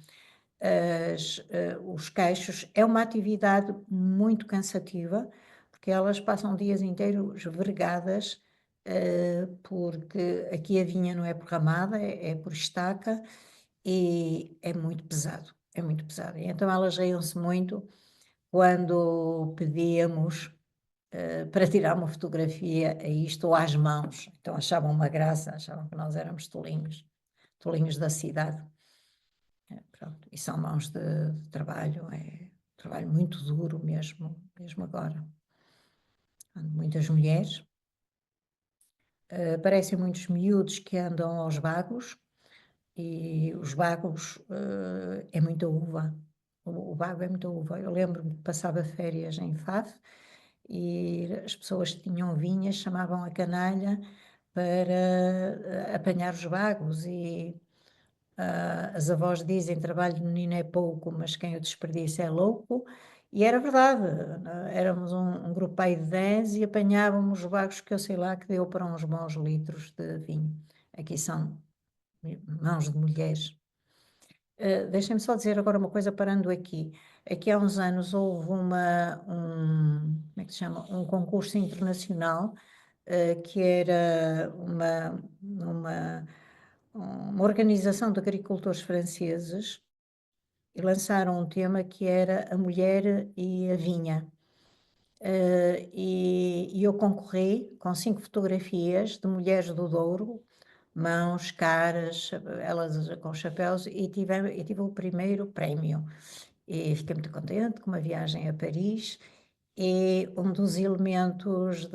os queixos. É uma atividade muito cansativa, porque elas passam dias inteiros vergadas, porque aqui a vinha não é por ramada, é por estaca, e é muito pesado, é muito pesado. E então elas riam-se muito quando pedíamos para tirar uma fotografia a isto ou às mãos. Então achavam uma graça, achavam que nós éramos tolinhos, tolinhos da cidade. Pronto. E são mãos de trabalho, é trabalho muito duro mesmo, mesmo agora. Muitas mulheres, aparecem muitos miúdos que andam aos bagos, e os bagos é muita uva. O bago é muita uva. Eu lembro-me que passava férias em Faf, e as pessoas que tinham vinhas chamavam a canalha para apanhar os bagos, e as avós dizem: trabalho de menino é pouco, mas quem o desperdiça é louco. E era verdade, éramos um grupo aí de 10 e apanhávamos os bagos, que eu sei lá, que deu para uns bons litros de vinho. Aqui são mãos de mulheres. Deixem-me só dizer agora uma coisa, parando aqui. Aqui há uns anos houve como é que se chama? Um concurso internacional, que era uma organização de agricultores franceses, e lançaram um tema que era a mulher e a vinha. e eu concorri com 5 fotografias de mulheres do Douro, mãos, caras, elas com chapéus, e tive o primeiro prémio. E fiquei muito contente com uma viagem a Paris, e um dos elementos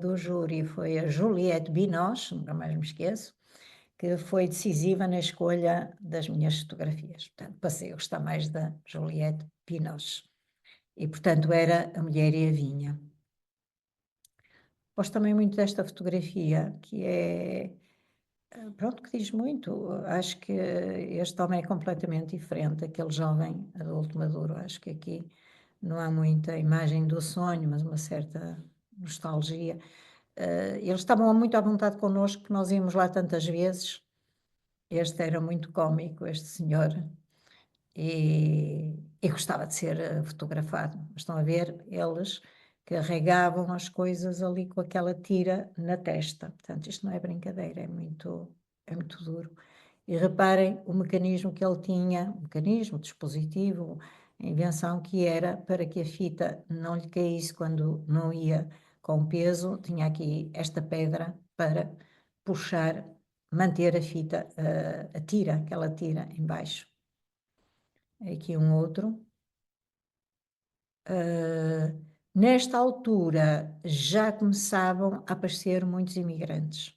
do júri foi a Juliette Binoche, nunca mais me esqueço, que foi decisiva na escolha das minhas fotografias. Portanto, passei a gostar mais da Juliette Binoche. E, portanto, era a mulher e a vinha. Gosto também muito desta fotografia, que é, pronto, que diz muito. Acho que este homem é completamente diferente daquele jovem adulto maduro. Acho que aqui não há muita imagem do sonho, mas uma certa nostalgia. Eles estavam muito à vontade connosco, porque nós íamos lá tantas vezes. Este era muito cómico, este senhor, e gostava de ser fotografado. Mas estão a ver, eles carregavam as coisas ali com aquela tira na testa. Portanto, isto não é brincadeira, é muito duro. E reparem o mecanismo que ele tinha, o mecanismo, o dispositivo, a invenção que era para que a fita não lhe caísse quando não ia com peso, tinha aqui esta pedra para puxar, manter a fita, a tira, aquela tira em baixo. Aqui um outro. Nesta altura já começavam a aparecer muitos imigrantes.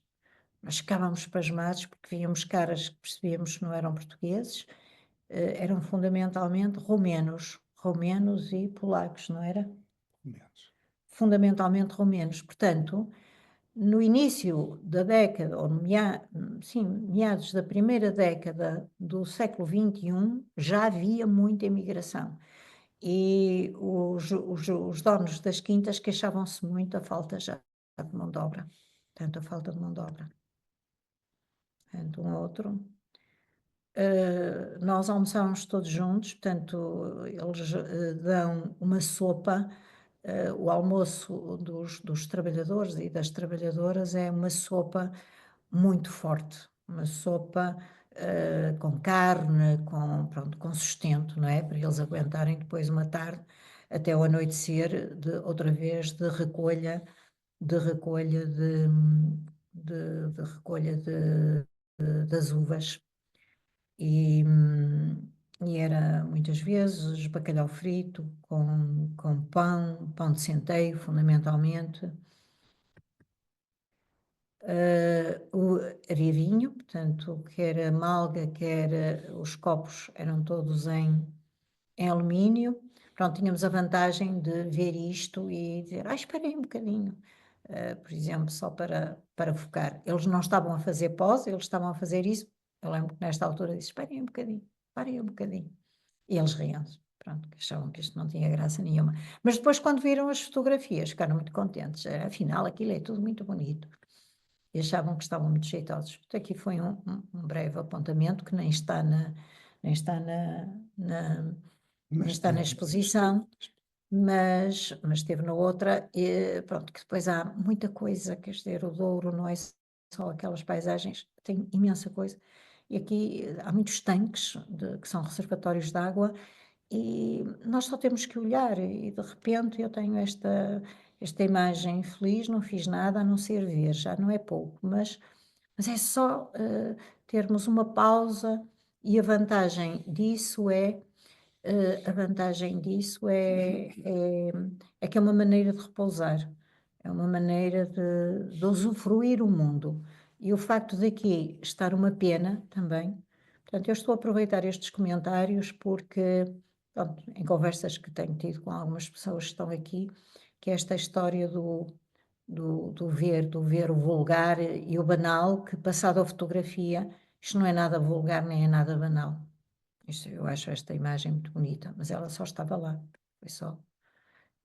Nós ficávamos pasmados porque víamos caras que percebíamos que não eram portugueses, eram fundamentalmente romenos e polacos, não era? Menos. Fundamentalmente romenos. Portanto, no início da década, ou sim, meados da primeira década do século XXI, já havia muita imigração. E os donos das quintas queixavam-se muito da falta já de mão de obra. Portanto, a falta de mão de obra. Portanto, um outro. Nós almoçávamos todos juntos, portanto, eles dão uma sopa. O almoço dos trabalhadores e das trabalhadoras é uma sopa muito forte, uma sopa com carne, pronto, com sustento, não é? Para eles aguentarem depois uma tarde até o anoitecer, outra vez de recolha, de recolha de recolha das uvas. E era muitas vezes bacalhau frito com pão de centeio, fundamentalmente. Havia vinho, portanto, quer a malga, quer os copos eram todos em alumínio. Pronto, tínhamos a vantagem de ver isto e dizer, espera aí um bocadinho, por exemplo, só para focar. Eles não estavam a fazer pose, eles estavam a fazer isso. Eu lembro que nesta altura disse, esperem um bocadinho, parem um bocadinho. E eles riam-se, pronto, que achavam que isto não tinha graça nenhuma. Mas depois, quando viram as fotografias, ficaram muito contentes. Afinal, aquilo é tudo muito bonito. E achavam que estavam muito jeitosos. Portanto, aqui foi um breve apontamento que nem está nem está nem está na exposição, mas esteve na outra, e pronto, que depois há muita coisa, quer dizer, o Douro não é só aquelas paisagens, tem imensa coisa, e aqui há muitos tanques que são reservatórios de água, e nós só temos que olhar, e de repente eu tenho esta imagem feliz, não fiz nada a não ser ver, já não é pouco, mas é só termos uma pausa, e a vantagem disso é que é uma maneira de repousar, é uma maneira de usufruir o mundo. E o facto de aqui estar uma pena também, portanto, eu estou a aproveitar estes comentários porque, pronto, em conversas que tenho tido com algumas pessoas que estão aqui, que é esta história do ver o vulgar e o banal, que passado a fotografia, isto não é nada vulgar nem é nada banal. Eu acho esta imagem muito bonita, mas ela só estava lá, foi só.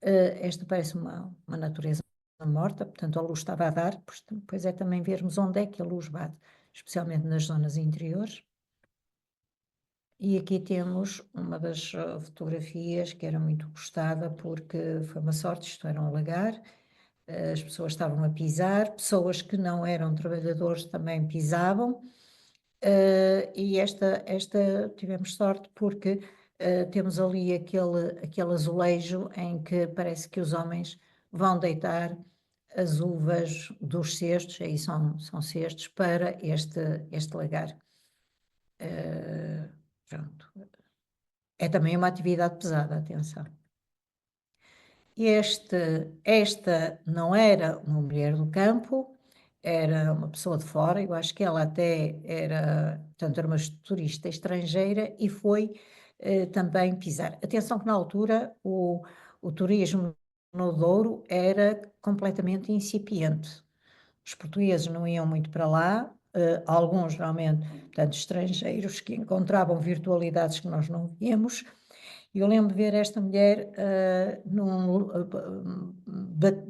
Esta parece uma natureza morta, portanto a luz estava a dar, pois é também vermos onde é que a luz bate, especialmente nas zonas interiores. E aqui temos uma das fotografias que era muito gostada, porque foi uma sorte, isto era um lagar, as pessoas estavam a pisar, pessoas que não eram trabalhadores também pisavam, e esta tivemos sorte porque temos ali aquele azulejo em que parece que os homens vão deitar as uvas dos cestos, aí são cestos, para este lagar. Pronto. É também uma atividade pesada, atenção. Esta não era uma mulher do campo, era uma pessoa de fora, eu acho que ela até era, portanto, era uma turista estrangeira e foi também pisar. Atenção que na altura o turismo no Douro era completamente incipiente. Os portugueses não iam muito para lá, alguns realmente, portanto, estrangeiros que encontravam virtualidades que nós não víamos. E eu lembro de ver esta mulher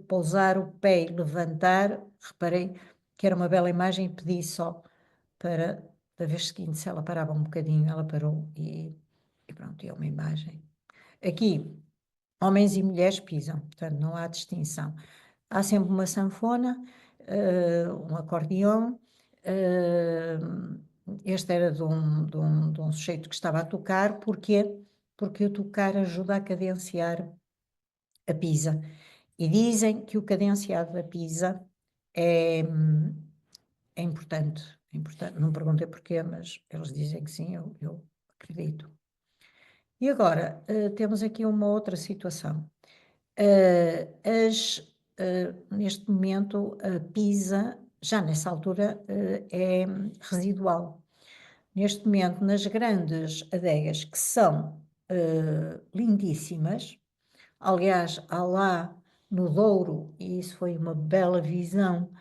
pousar o pé e levantar, reparei que era uma bela imagem e pedi só para, da vez seguinte, se ela parava um bocadinho, ela parou e pronto, é uma imagem. Aqui, homens e mulheres pisam, portanto não há distinção. Há sempre uma sanfona, um acordeão. Este era de um sujeito que estava a tocar, porquê? Porque o tocar ajuda a cadenciar a pisa. E dizem que o cadenciado da pisa é, é importante, é importante. Não perguntei porquê, mas eles dizem que sim, eu acredito. E agora, temos aqui uma outra situação. Neste momento, a pisa, já nessa altura, é residual. Neste momento, nas grandes adegas, que são lindíssimas, aliás, há lá no Douro, e isso foi uma bela visão,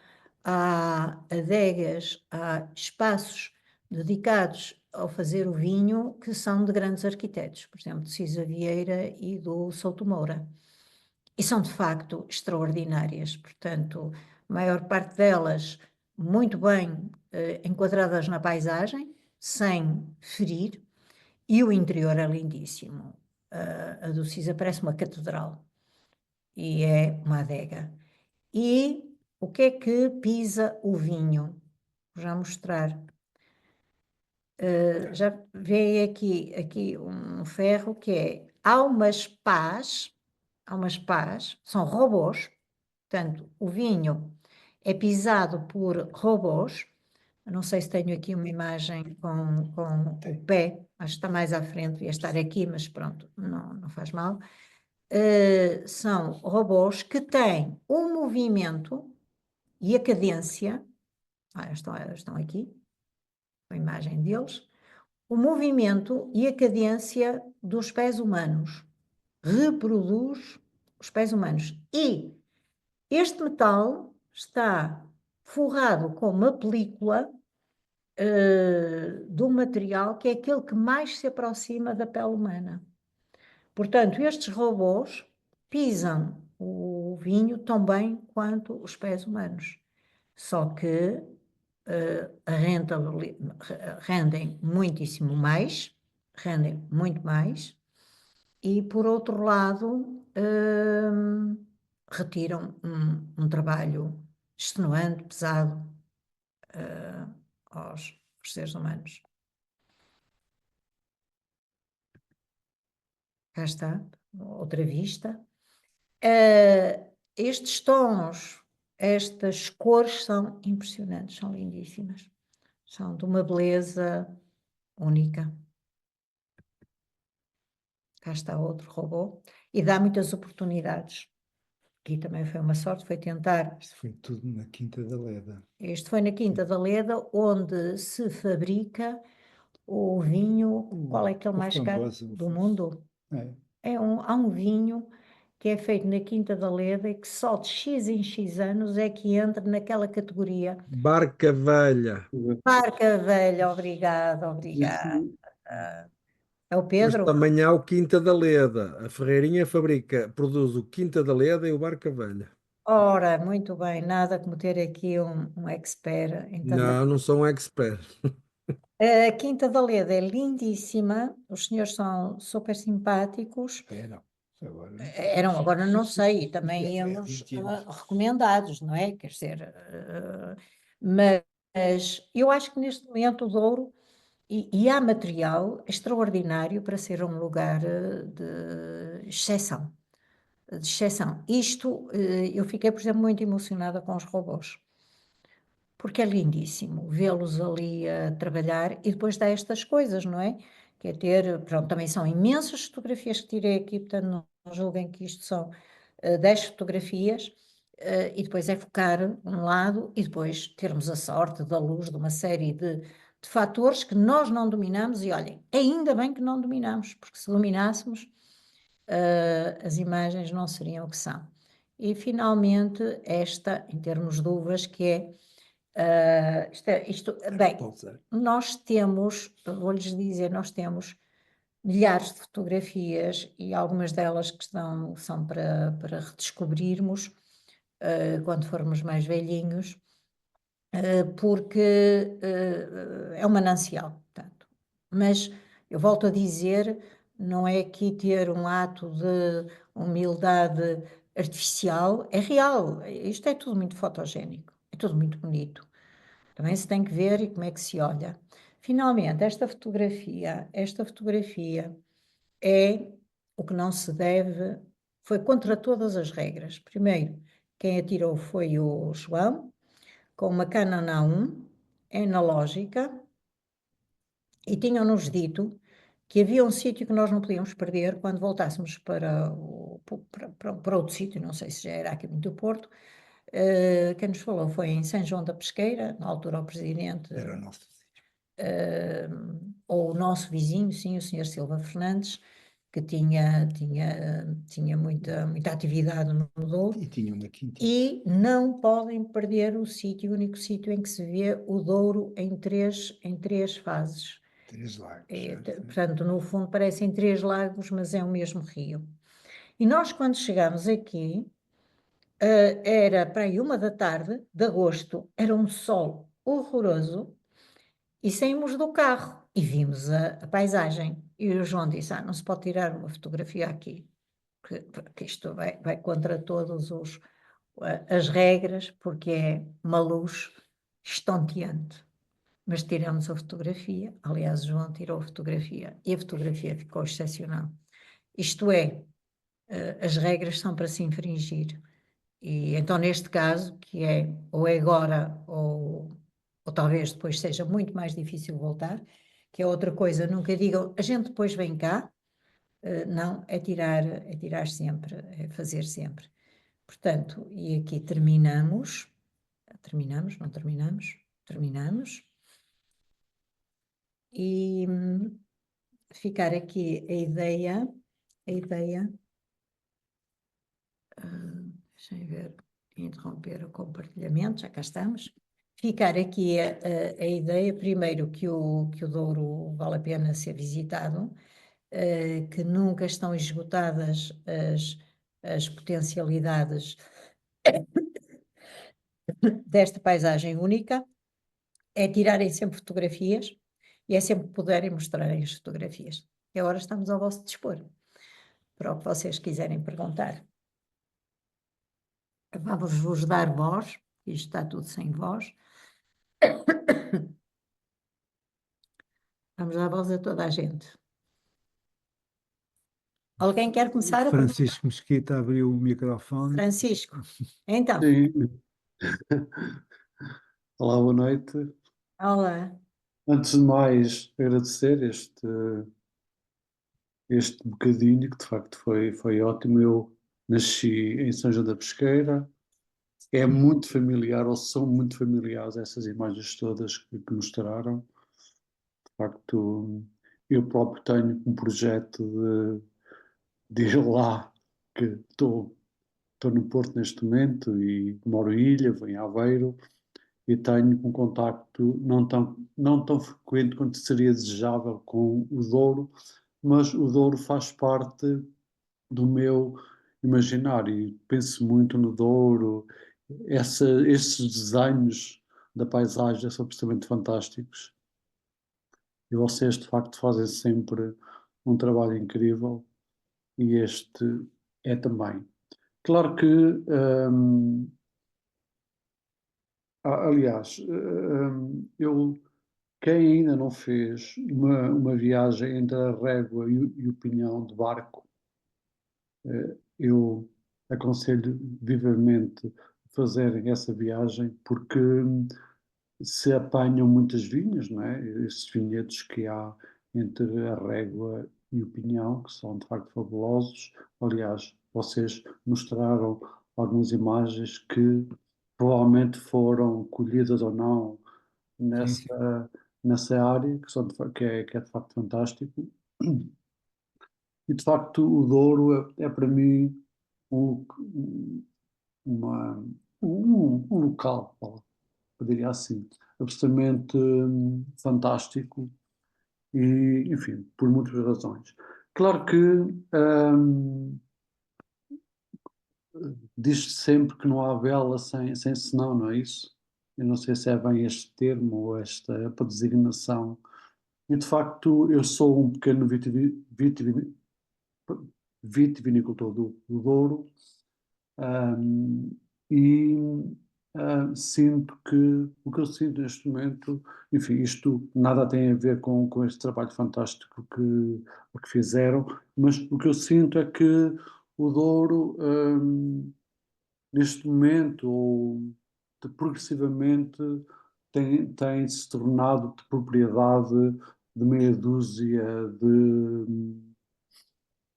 há adegas, há espaços dedicados ao fazer o vinho que são de grandes arquitetos, por exemplo, de Cisa Vieira e do Souto Moura. E são de facto extraordinárias, portanto, a maior parte delas muito bem enquadradas na paisagem, sem ferir, e o interior é lindíssimo. A do Cisa parece uma catedral e é uma adega. E o que é que pisa o vinho? Vou já mostrar. Já vê aqui um ferro que é, há umas pás, são robôs, portanto, o vinho é pisado por robôs. Eu não sei se tenho aqui uma imagem com o pé, acho que está mais à frente, devia estar aqui, mas pronto, não faz mal. São robôs que têm o movimento e a cadência, estão aqui, a imagem deles, o movimento e a cadência dos pés humanos. Reproduz os pés humanos. E este metal está forrado com uma película de um material que é aquele que mais se aproxima da pele humana. Portanto, estes robôs pisam o vinho tão bem quanto os pés humanos. Só que rendem muitíssimo mais, rendem muito mais, e por outro lado, retiram um trabalho extenuante, pesado, aos seres humanos. Cá está, outra vista. Estes tons, estas cores são impressionantes, são lindíssimas. São de uma beleza única. Cá está outro robô. E dá muitas oportunidades. Aqui também foi uma sorte, foi tentar. Isto foi tudo na Quinta da Leda. Este foi na Quinta da Leda, onde se fabrica o vinho. Qual é aquele o mais caro framboesa. do mundo? É. Há um vinho que é feito na Quinta da Leda e que só de X em X anos é que entra naquela categoria. Barca Velha. Barca Velha, obrigada. É o Mas Pedro? também há o Quinta da Leda. A Ferreirinha produz o Quinta da Leda e o Barca Velha. Ora, muito bem, nada como ter aqui um expert em tanta. Não sou um expert. A Quinta da Leda é lindíssima, os senhores são super simpáticos. Eram. Agora, Agora não sei, e também é íamos 20 anos. recomendados, não é? Quer dizer, mas eu acho que neste momento o Douro, e há material extraordinário para ser um lugar de exceção. de exceção. Isto, eu fiquei, por exemplo, muito emocionada com os robôs, porque é lindíssimo vê-los ali a trabalhar e depois dá estas coisas, não é? Que é ter, pronto, também são imensas fotografias que tirei aqui, portanto não julguem que isto são 10 fotografias, e depois é focar um lado e depois termos a sorte da luz de uma série de fatores que nós não dominamos e olhem, ainda bem que não dominamos, porque se dominássemos, as imagens não seriam o que são. E finalmente esta, em termos de uvas, que é bem, nós temos, vou-lhes dizer, nós temos milhares de fotografias e algumas delas que são para redescobrirmos quando formos mais velhinhos, porque é um manancial, portanto. Mas eu volto a dizer, não é aqui ter um ato de humildade artificial, é real, isto é tudo muito fotogénico, é tudo muito bonito. Também se tem que ver e como é que se olha. Finalmente, esta fotografia é o que não se deve, foi contra todas as regras. Primeiro, quem a tirou foi o João, com uma Canon A1 analógica, e tinham-nos dito que havia um sítio que nós não podíamos perder quando voltássemos para outro sítio, não sei se já era aqui muito do Porto. Quem nos falou foi em São João da Pesqueira, na altura o presidente, Era o nosso. ou o nosso vizinho, sim, o senhor Silva Fernandes, que tinha muita atividade no Douro, E tinha uma quinta. e não podem perder o único sítio em que se vê o Douro em três fases. 3 lagos. Portanto, no fundo parecem 3 lagos, mas é o mesmo rio. E nós, quando chegamos aqui, era para aí 1 da tarde, de agosto, era um sol horroroso, e saímos do carro e vimos a paisagem. E o João disse, não se pode tirar uma fotografia aqui, porque isto vai contra todas as regras, porque é uma luz estonteante. Mas tiramos a fotografia, aliás, o João tirou a fotografia, e a fotografia ficou excepcional. Isto é, as regras são para se infringir. E então, neste caso, que ou é agora, ou talvez depois seja muito mais difícil voltar, que é outra coisa, nunca digam, a gente depois vem cá, não, é tirar sempre, é fazer sempre. Portanto, e aqui terminamos, não terminamos? Terminamos, e ficar aqui a ideia, deixem ver, interromper o compartilhamento, já cá estamos. Ficar aqui a ideia, primeiro, que o Douro vale a pena ser visitado, que nunca estão esgotadas as potencialidades desta paisagem única, é tirarem sempre fotografias e é sempre poderem mostrarem as fotografias. E agora estamos ao vosso dispor, para o que vocês quiserem perguntar. Vamos-vos dar voz, isto está tudo sem voz. Vamos dar voz a toda a gente. Alguém quer começar a perguntar? Francisco Mesquita abriu o microfone. Francisco, então. Sim. Olá, boa noite. Olá. Antes de mais, agradecer este bocadinho, que de facto foi ótimo. Eu nasci em São João da Pesqueira, é muito familiar, ou são muito familiares essas imagens todas que mostraram. De facto, eu próprio tenho um projeto de ir lá, que estou no Porto neste momento e moro em Ilha, vou em Aveiro, e tenho um contacto não tão frequente quanto seria desejável com o Douro, mas o Douro faz parte do meu imaginário e penso muito no Douro. Esses desenhos da paisagem são absolutamente fantásticos e vocês de facto fazem sempre um trabalho incrível e este é também. Claro que aliás, quem ainda não fez uma viagem entre a Régua e o Pinhão de barco, eu aconselho vivamente fazerem essa viagem, porque se apanham muitas vinhas, não é? Esses vinhedos que há entre a Régua e o Pinhão, que são de facto fabulosos. Aliás, vocês mostraram algumas imagens que provavelmente foram colhidas ou não Sim, sim. nessa área, que é de facto fantástico. E de facto o Douro é para mim um, uma- um local, eu diria assim, absolutamente fantástico e, enfim, por muitas razões. Claro que hum, diz-se sempre que não há vela sem senão, não é isso? Eu não sei se é bem este termo ou esta designação. E de facto, eu sou um pequeno vitivinicultor do Douro, um, e sinto que o que eu sinto neste momento, enfim, isto nada tem a ver com este trabalho fantástico que fizeram, mas o que eu sinto é que o Douro, neste momento, ou progressivamente, tem se tornado de propriedade de meia dúzia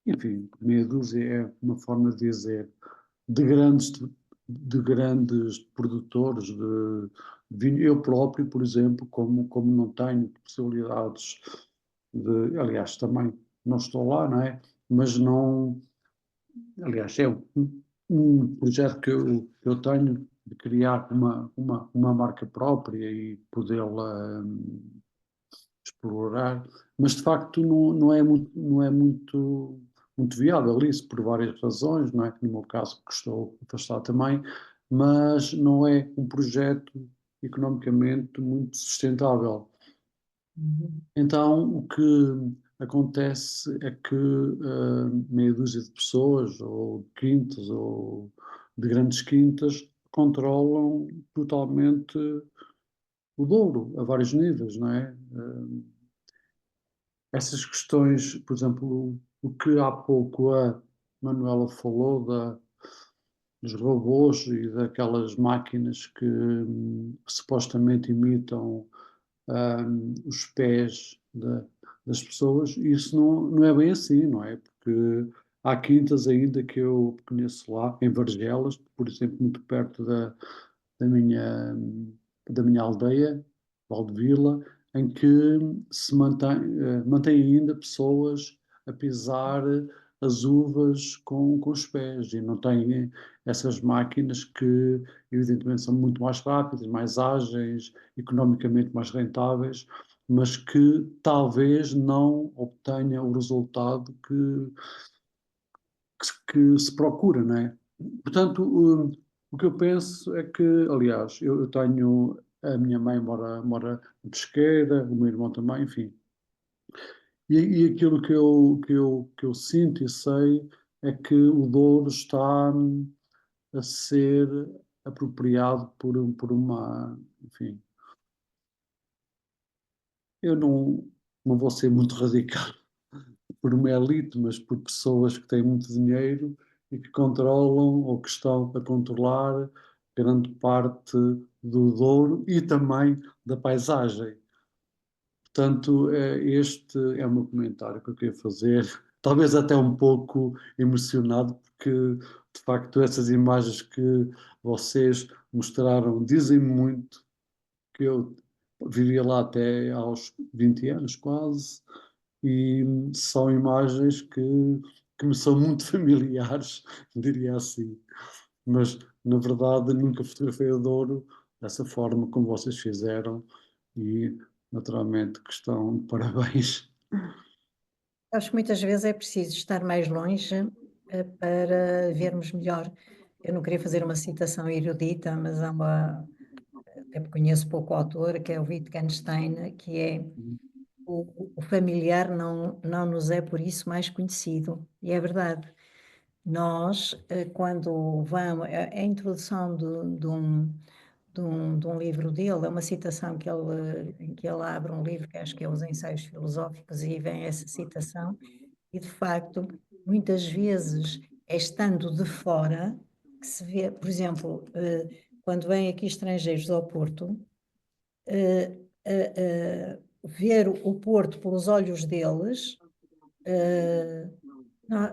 enfim, meia dúzia é uma forma de dizer, de grandes produtores de vinho. Eu próprio, por exemplo, como não tenho possibilidades aliás, também não estou lá, não é? Mas não, aliás, é um projeto que eu tenho de criar uma marca própria e podê-la explorar, mas de facto não é muito viável isso, por várias razões, não é? No meu caso, que estou afastado também, mas não é um projeto economicamente muito sustentável. Então, o que acontece é que meia dúzia de pessoas, ou de quintas, ou de grandes quintas, controlam totalmente o Douro, a vários níveis, não é? Essas questões, por exemplo, o que há pouco a Manuela falou dos robôs e daquelas máquinas que supostamente imitam os pés das pessoas, isso não é bem assim, não é? Porque há quintas ainda que eu conheço lá, em Vargelas, por exemplo, muito perto da minha, da minha aldeia, Valdevila, em que se mantém ainda pessoas a pisar as uvas com os pés e não têm essas máquinas que, evidentemente, são muito mais rápidas, mais ágeis, economicamente mais rentáveis, mas que talvez não obtenham o resultado que se procura, não é? Portanto, o que eu penso é que, aliás, eu tenho, a minha mãe mora na Pesqueira, o meu irmão também, enfim. E aquilo que eu sinto e sei é que o Douro está a ser apropriado por uma, enfim, eu não vou ser muito radical, por uma elite, mas por pessoas que têm muito dinheiro e que controlam ou que estão a controlar grande parte do Douro e também da paisagem. Portanto, este é o meu comentário que eu queria fazer, talvez até um pouco emocionado, porque de facto essas imagens que vocês mostraram dizem muito, que eu vivia lá até aos 20 anos quase, e são imagens que me são muito familiares, diria assim. Mas, na verdade, nunca fotografei o Douro dessa forma como vocês fizeram e, naturalmente, que estão de parabéns. Acho que muitas vezes é preciso estar mais longe, para vermos melhor. Eu não queria fazer uma citação erudita, mas até porque conheço pouco o autor, que é o Wittgenstein, que é o familiar não nos é por isso mais conhecido. E é verdade. Nós, quando vamos, a introdução de um livro dele, é uma citação em que ele abre um livro que acho que é Os Ensaios Filosóficos, e vem essa citação, e de facto, muitas vezes é estando de fora que se vê, por exemplo, quando vêm aqui estrangeiros ao Porto, ver o Porto pelos olhos deles,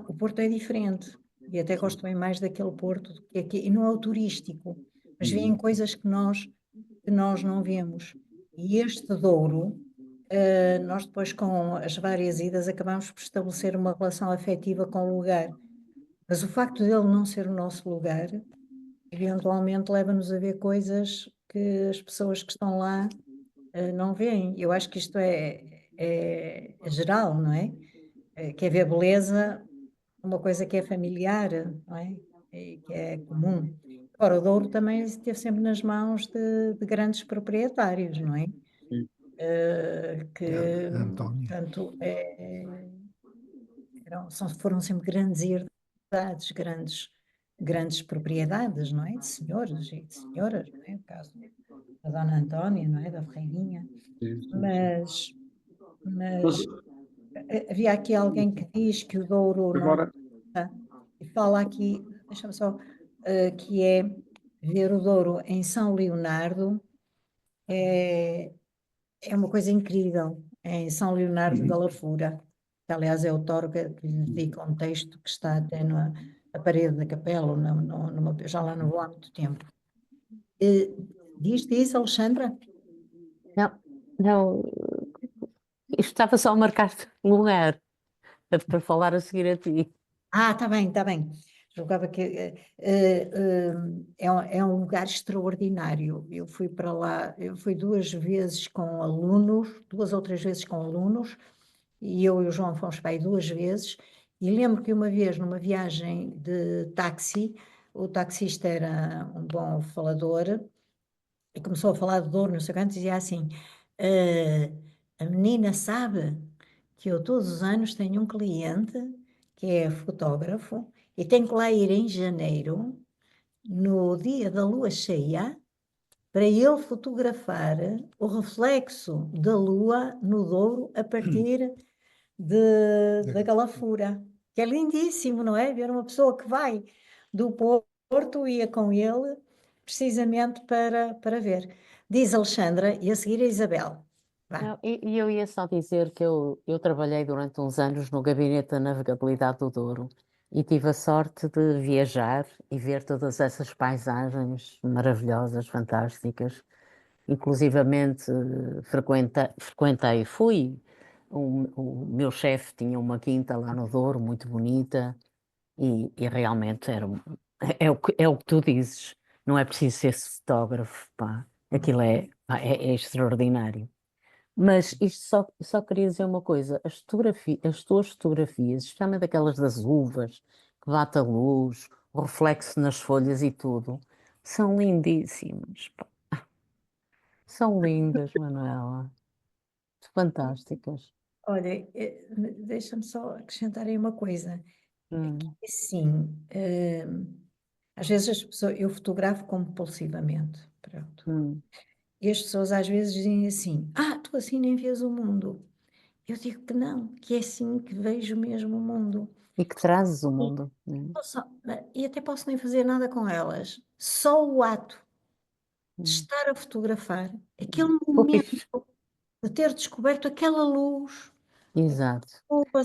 o Porto é diferente. E até gosto bem mais daquele Porto do que aqui. E não é o turístico, mas veem coisas que nós não vemos. E este Douro, nós depois com as várias idas acabamos por estabelecer uma relação afetiva com o lugar. Mas o facto dele não ser o nosso lugar, eventualmente leva-nos a ver coisas que as pessoas que estão lá não veem. Eu acho que isto é geral, não é? Quer ver beleza, uma coisa que é familiar, não é? E que é comum. Ora, o Douro também esteve sempre nas mãos de grandes proprietários, não é? Sim. Que, António. portanto, foram sempre grandes herdades, grandes propriedades, não é? De senhores e de senhoras, não é? O caso da Dona Antónia, não é? Da Ferreirinha. Sim, sim. Mas Mas havia aqui alguém que diz que o Douro não agora, está, e fala aqui, deixa-me só, que é ver o Douro em São Leonardo é uma coisa incrível, em São Leonardo da Lafura, que aliás é o Torga que lhe dedica um texto que está até na parede da capela, ou já lá não vou há muito tempo. Diz isso, Alexandra? Não, não, isto estava só a marcar lugar para falar a seguir a ti. Está bem, está bem. Julgava que é um lugar extraordinário. Eu fui para lá, eu fui 2 vezes com alunos, 2 ou 3 vezes com alunos, e eu e o João fomos para aí 2 vezes, e lembro que uma vez, numa viagem de táxi, o taxista era um bom falador, e começou a falar de dor, não sei o quanto, dizia assim, a menina sabe que eu todos os anos tenho um cliente que é fotógrafo e tenho que lá ir em janeiro, no dia da lua cheia, para ele fotografar o reflexo da lua no Douro a partir da Galafura, que é lindíssimo, não é? Ver uma pessoa que vai do Porto e ia com ele precisamente para ver. Diz Alexandra e a seguir a Isabel. Vá. Não, e eu ia só dizer que eu trabalhei durante uns anos no Gabinete da Navegabilidade do Douro e tive a sorte de viajar e ver todas essas paisagens maravilhosas, fantásticas. Inclusivamente frequentei, fui. O meu chefe tinha uma quinta lá no Douro, muito bonita, e realmente é o que tu dizes, não é preciso ser fotógrafo, pá. Aquilo é extraordinário. Mas isto só queria dizer uma coisa: as tuas fotografias, especialmente aquelas das uvas, que bate a luz, o reflexo nas folhas e tudo, são lindíssimas, pá. São lindas, Manuela. Fantásticas. Olha, deixa-me só acrescentar aí uma coisa. Hum, Sim, às vezes as pessoas, eu fotografo compulsivamente, pronto. hum. E as pessoas às vezes dizem assim, tu assim nem vês o mundo. Eu digo que não, que é assim que vejo mesmo o mundo. E que trazes o E, mundo. e até posso nem fazer nada com elas. Só o ato de Hum. estar a fotografar, aquele momento Pois, de ter descoberto aquela luz, exato.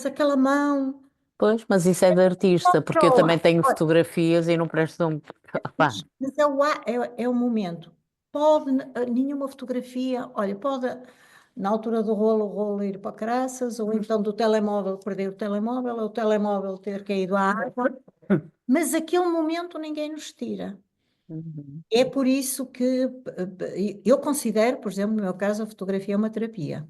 aquela mão. Pois, mas isso é de artista, porque eu Só o também ato. tenho fotografias e não prestam. Pá, Mas é o momento. Nenhuma fotografia, olha, pode, na altura do rolo, o rolo ir para caraças, ou então do telemóvel, perder o telemóvel, ou o telemóvel ter caído à água, mas aquele momento ninguém nos tira. uhum. É por isso que eu considero, por exemplo, no meu caso, a fotografia é uma terapia.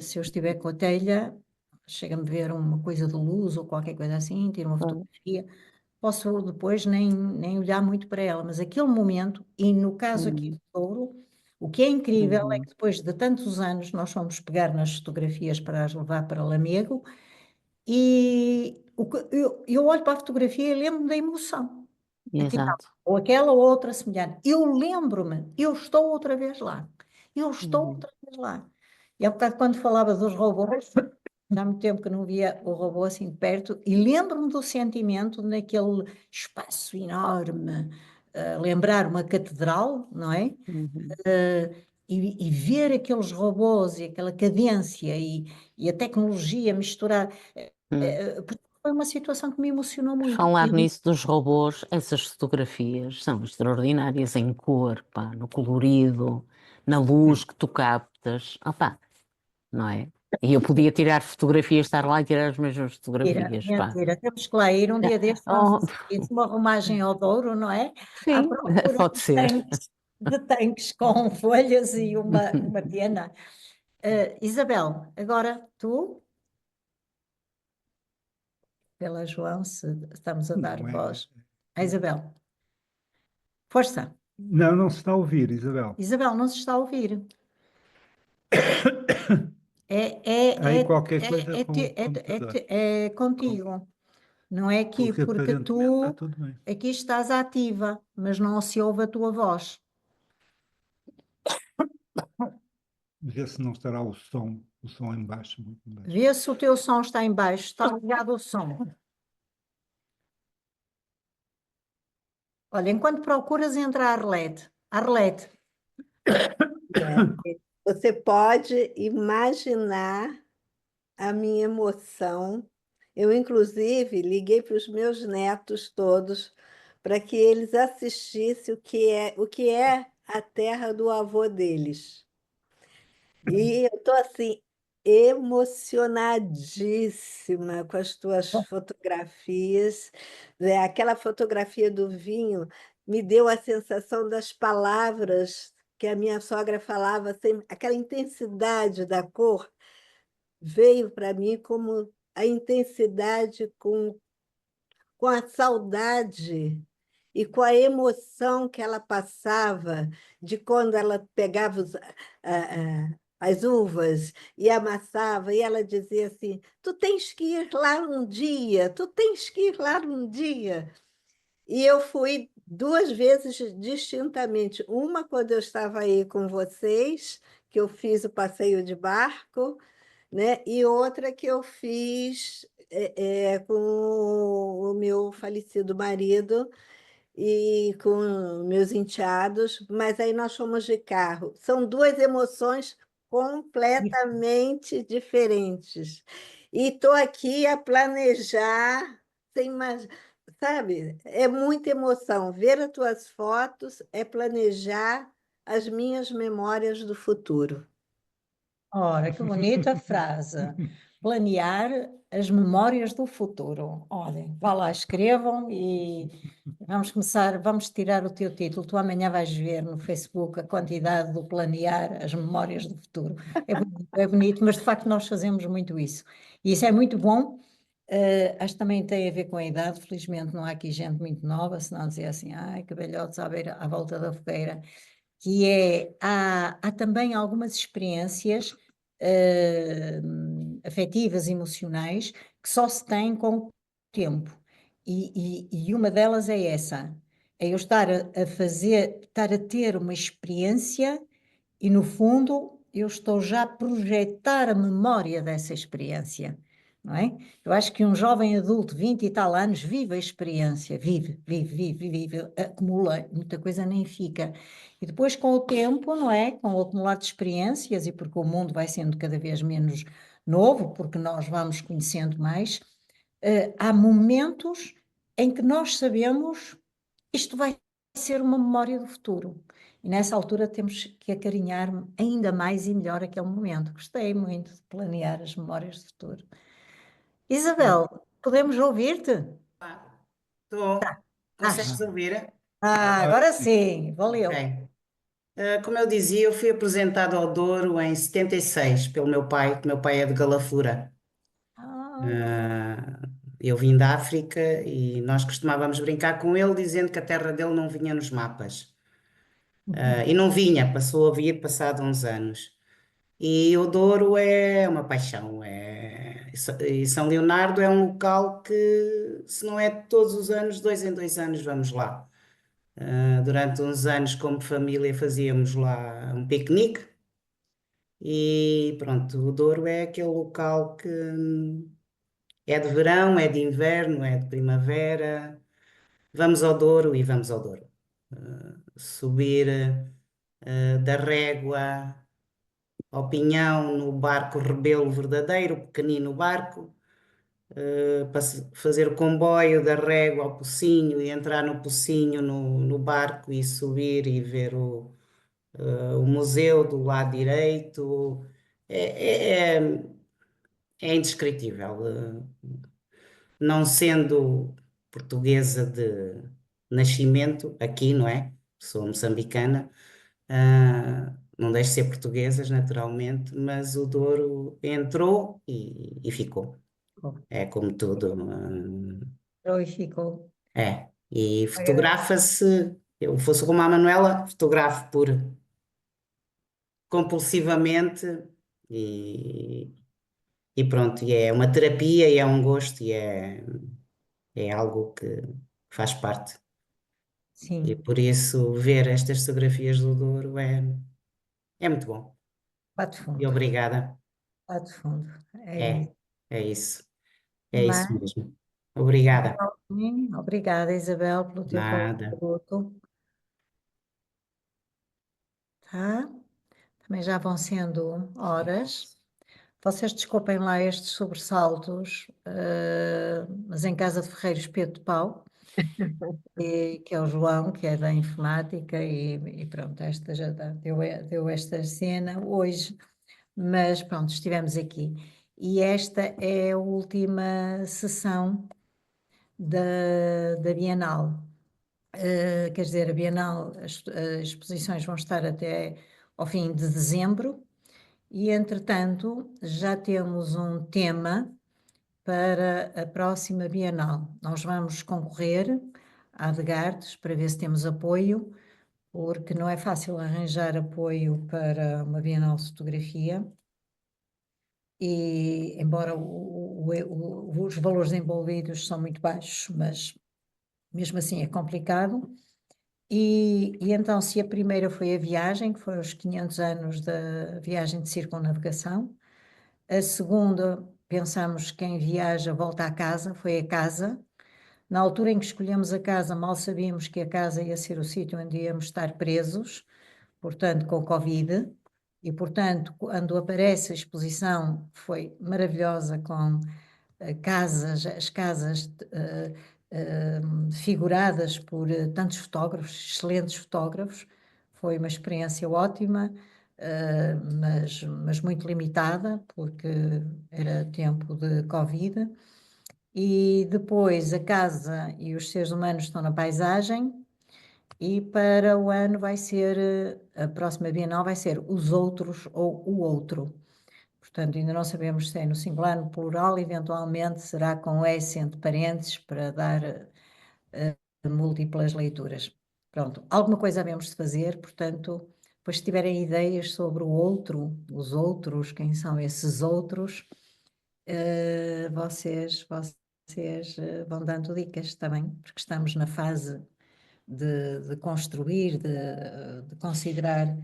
Se eu estiver com a telha, chega-me a ver uma coisa de luz ou qualquer coisa assim, tiro uma Pois, fotografia, posso depois nem olhar muito para ela, mas aquele momento, e no caso aqui uhum, do Douro, o que é incrível é uhum. que depois de tantos anos nós fomos pegar nas fotografias para as levar para Lamego e eu olho para a fotografia e lembro-me da emoção. Aquela, Exato. ou aquela ou outra semelhante. Eu lembro-me, eu estou outra vez lá. Eu estou Uhum. outra vez lá. E há bocado quando falava dos robôs, há muito tempo que não via o robô assim de perto e lembro-me do sentimento naquele espaço enorme, lembrar uma catedral, não é? Uhum. E ver aqueles robôs e aquela cadência e a tecnologia misturar, porque foi uma situação que me emocionou muito. Falar nisso dos robôs, essas fotografias são extraordinárias em cor, pá, no colorido, na luz que tu captas, opá, não é? E eu podia tirar fotografias, estar lá e tirar as mesmas fotografias, pá. Mentira, temos que lá ir um dia destes, vamos Oh, fazer isso, uma romagem ao Douro, não é? À sim, procura pode ser. de tanques com folhas e uma pena. Isabel, agora tu, pela João, se estamos a dar Não é? voz. A Isabel, força. Não, não se está a ouvir, Isabel. Isabel, não se está a ouvir. Há aí qualquer coisa É, com o computador. é contigo, não é aqui, Porque porque aparentemente está tu tudo bem. aqui estás ativa, mas não se ouve a tua voz. Vê se não estará o som em baixo, muito em baixo. Vê se o teu som está em baixo, está ligado o som. Olha, enquanto procuras, entra a Arlete. Arlete, Você pode imaginar a minha emoção. Eu, inclusive, liguei para os meus netos todos para que eles assistissem o que é a terra do avô deles. E eu estou assim, emocionadíssima com as tuas fotografias. Né? Aquela fotografia do vinho me deu a sensação das palavras que a minha sogra falava, assim, aquela intensidade da cor veio para mim como a intensidade com a saudade e com a emoção que ela passava de quando ela pegava as uvas e amassava, e ela dizia assim: Tu tens que ir lá um dia, tu tens que ir lá um dia. E eu fui duas vezes distintamente. Uma quando eu estava aí com vocês, que eu fiz o passeio de barco, né? E outra que eu fiz com o meu falecido marido e com meus enteados, mas aí nós fomos de carro. São duas emoções completamente diferentes. E estou aqui a planejar, sem mais, sabe? É muita emoção. Ver as tuas fotos é planejar as minhas memórias do futuro. ora, que bonita frase. Planear as memórias do futuro. Olhem, vá lá, escrevam e vamos começar, vamos tirar o teu título. Tu amanhã vais ver no Facebook a quantidade do planear as memórias do futuro. É bonito, mas de facto nós fazemos muito isso. E isso é muito bom. Acho que também tem a ver com a idade. Felizmente não há aqui gente muito nova, senão dizia assim, ai, que velhotes à volta da fogueira. Que é, há também algumas experiências afetivas, emocionais, que só se têm com o tempo. E uma delas é essa, é eu estar a ter uma experiência e, no fundo, eu estou já a projetar a memória dessa experiência, não é? Eu acho que um jovem adulto, 20 e tal anos, vive a experiência, vive, acumula, muita coisa nem fica. E depois, com o tempo, não é? Com o acumular de experiências, e porque o mundo vai sendo cada vez menos novo, porque nós vamos conhecendo mais, há momentos em que nós sabemos isto vai ser uma memória do futuro. E nessa altura temos que acarinhar ainda mais e melhor aquele momento. Gostei muito de planear as memórias do futuro. Isabel, podemos ouvir-te? Estou. Ah, Consegues ouvir? agora sim, valeu. Ok. Como eu dizia, eu fui apresentado ao Douro em 76 pelo meu pai, que meu pai é de Galafura. Ah, Ah, eu vim da África e nós costumávamos brincar com ele, dizendo que a terra dele não vinha nos mapas. E não vinha, passou a vir passado uns anos. E o Douro é uma paixão. E São Leonardo é um local que, se não é todos os anos, 2 em 2 anos vamos lá. Durante uns anos, como família, fazíamos lá um piquenique E pronto, o Douro é aquele local que é de verão, é de inverno, é de primavera. Vamos ao Douro e vamos ao Douro. Subir da Régua ao Pinhão no barco Rebelo Verdadeiro, pequenino barco, para fazer o comboio da Régua ao Pocinho e entrar no Pocinho no barco e subir e ver o museu do lado direito. É, é, é é indescritível. Não sendo portuguesa de nascimento, aqui, não é? Sou moçambicana, não deixo de ser portuguesas, naturalmente, mas o Douro entrou e ficou. Bom, É como tudo. entrou e ficou. E Agradeço. fotografa-se. Eu fosse como a Manuela, fotografo por compulsivamente e, e pronto. E é uma terapia, e é um gosto, é algo que faz parte. E Sim, por isso ver estas fotografias do Douro é muito bom. Pato E Fundo. obrigada. Pato Fundo. É É, isso. é isso. É Mas, isso mesmo. Obrigada. sim, obrigada, Isabel, pelo teu Nada. contributo. Tá? Também já vão sendo horas. Vocês desculpem lá estes sobressaltos, mas em casa de Ferreiro Espeto de Pau, que é o João, que é da informática, e pronto, esta já deu esta cena hoje, mas pronto, estivemos aqui. E esta é a última sessão da Bienal. Quer dizer, a Bienal, as exposições vão estar até ao fim de dezembro, e entretanto já temos um tema para a próxima Bienal. Nós vamos concorrer à de Gardes para ver se temos apoio, porque não é fácil arranjar apoio para uma Bienal de Fotografia, e embora os valores envolvidos são muito baixos, mas mesmo assim é complicado. E então, se a primeira foi a viagem, que foram os 500 anos da viagem de circunnavegação, a segunda, pensamos que quem viaja volta à casa, foi a casa. Na altura em que escolhemos a casa, mal sabíamos que a casa ia ser o sítio onde íamos estar presos, portanto, com Covid, e portanto, quando aparece a exposição, foi maravilhosa, com as casas figuradas por tantos fotógrafos, excelentes fotógrafos. Foi uma experiência ótima, mas muito limitada, porque era tempo de Covid. E depois a casa e os seres humanos estão na paisagem, e para o ano vai ser, a próxima Bienal vai ser Os Outros ou O Outro. Portanto, ainda não sabemos se é no singular, no plural, eventualmente será com S entre parênteses para dar múltiplas leituras. Pronto, alguma coisa havemos de fazer, portanto, depois se tiverem ideias sobre o outro, os outros, quem são esses outros, vocês vão dando dicas também, porque estamos na fase de construir, de considerar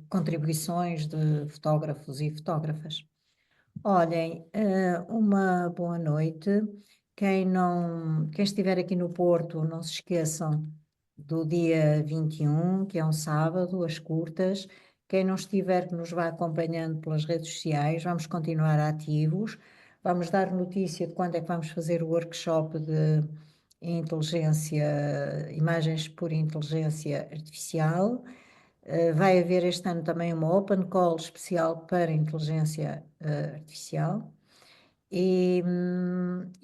contribuições de fotógrafos e fotógrafas. Olhem, uma boa noite. Quem estiver aqui no Porto, não se esqueçam do dia 21, que é um sábado, as curtas. Quem não estiver, que nos vá acompanhando pelas redes sociais, vamos continuar ativos. Vamos dar notícia de quando é que vamos fazer o workshop de imagens por inteligência artificial. Vai haver este ano também uma open call especial para inteligência artificial. E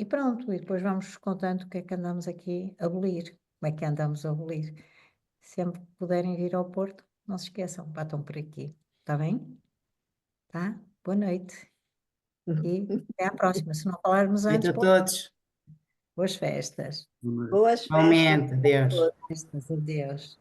pronto, e depois vamos contando o que é que andamos aqui a abolir, como é que andamos a abolir. Sempre que puderem vir ao Porto, não se esqueçam, batam por aqui, está bem? Tá? Boa noite e até à próxima. Se não falarmos Noite antes, a todos. boas festas. Boas festas Igualmente. a Adeus. todos. Festas, adeus.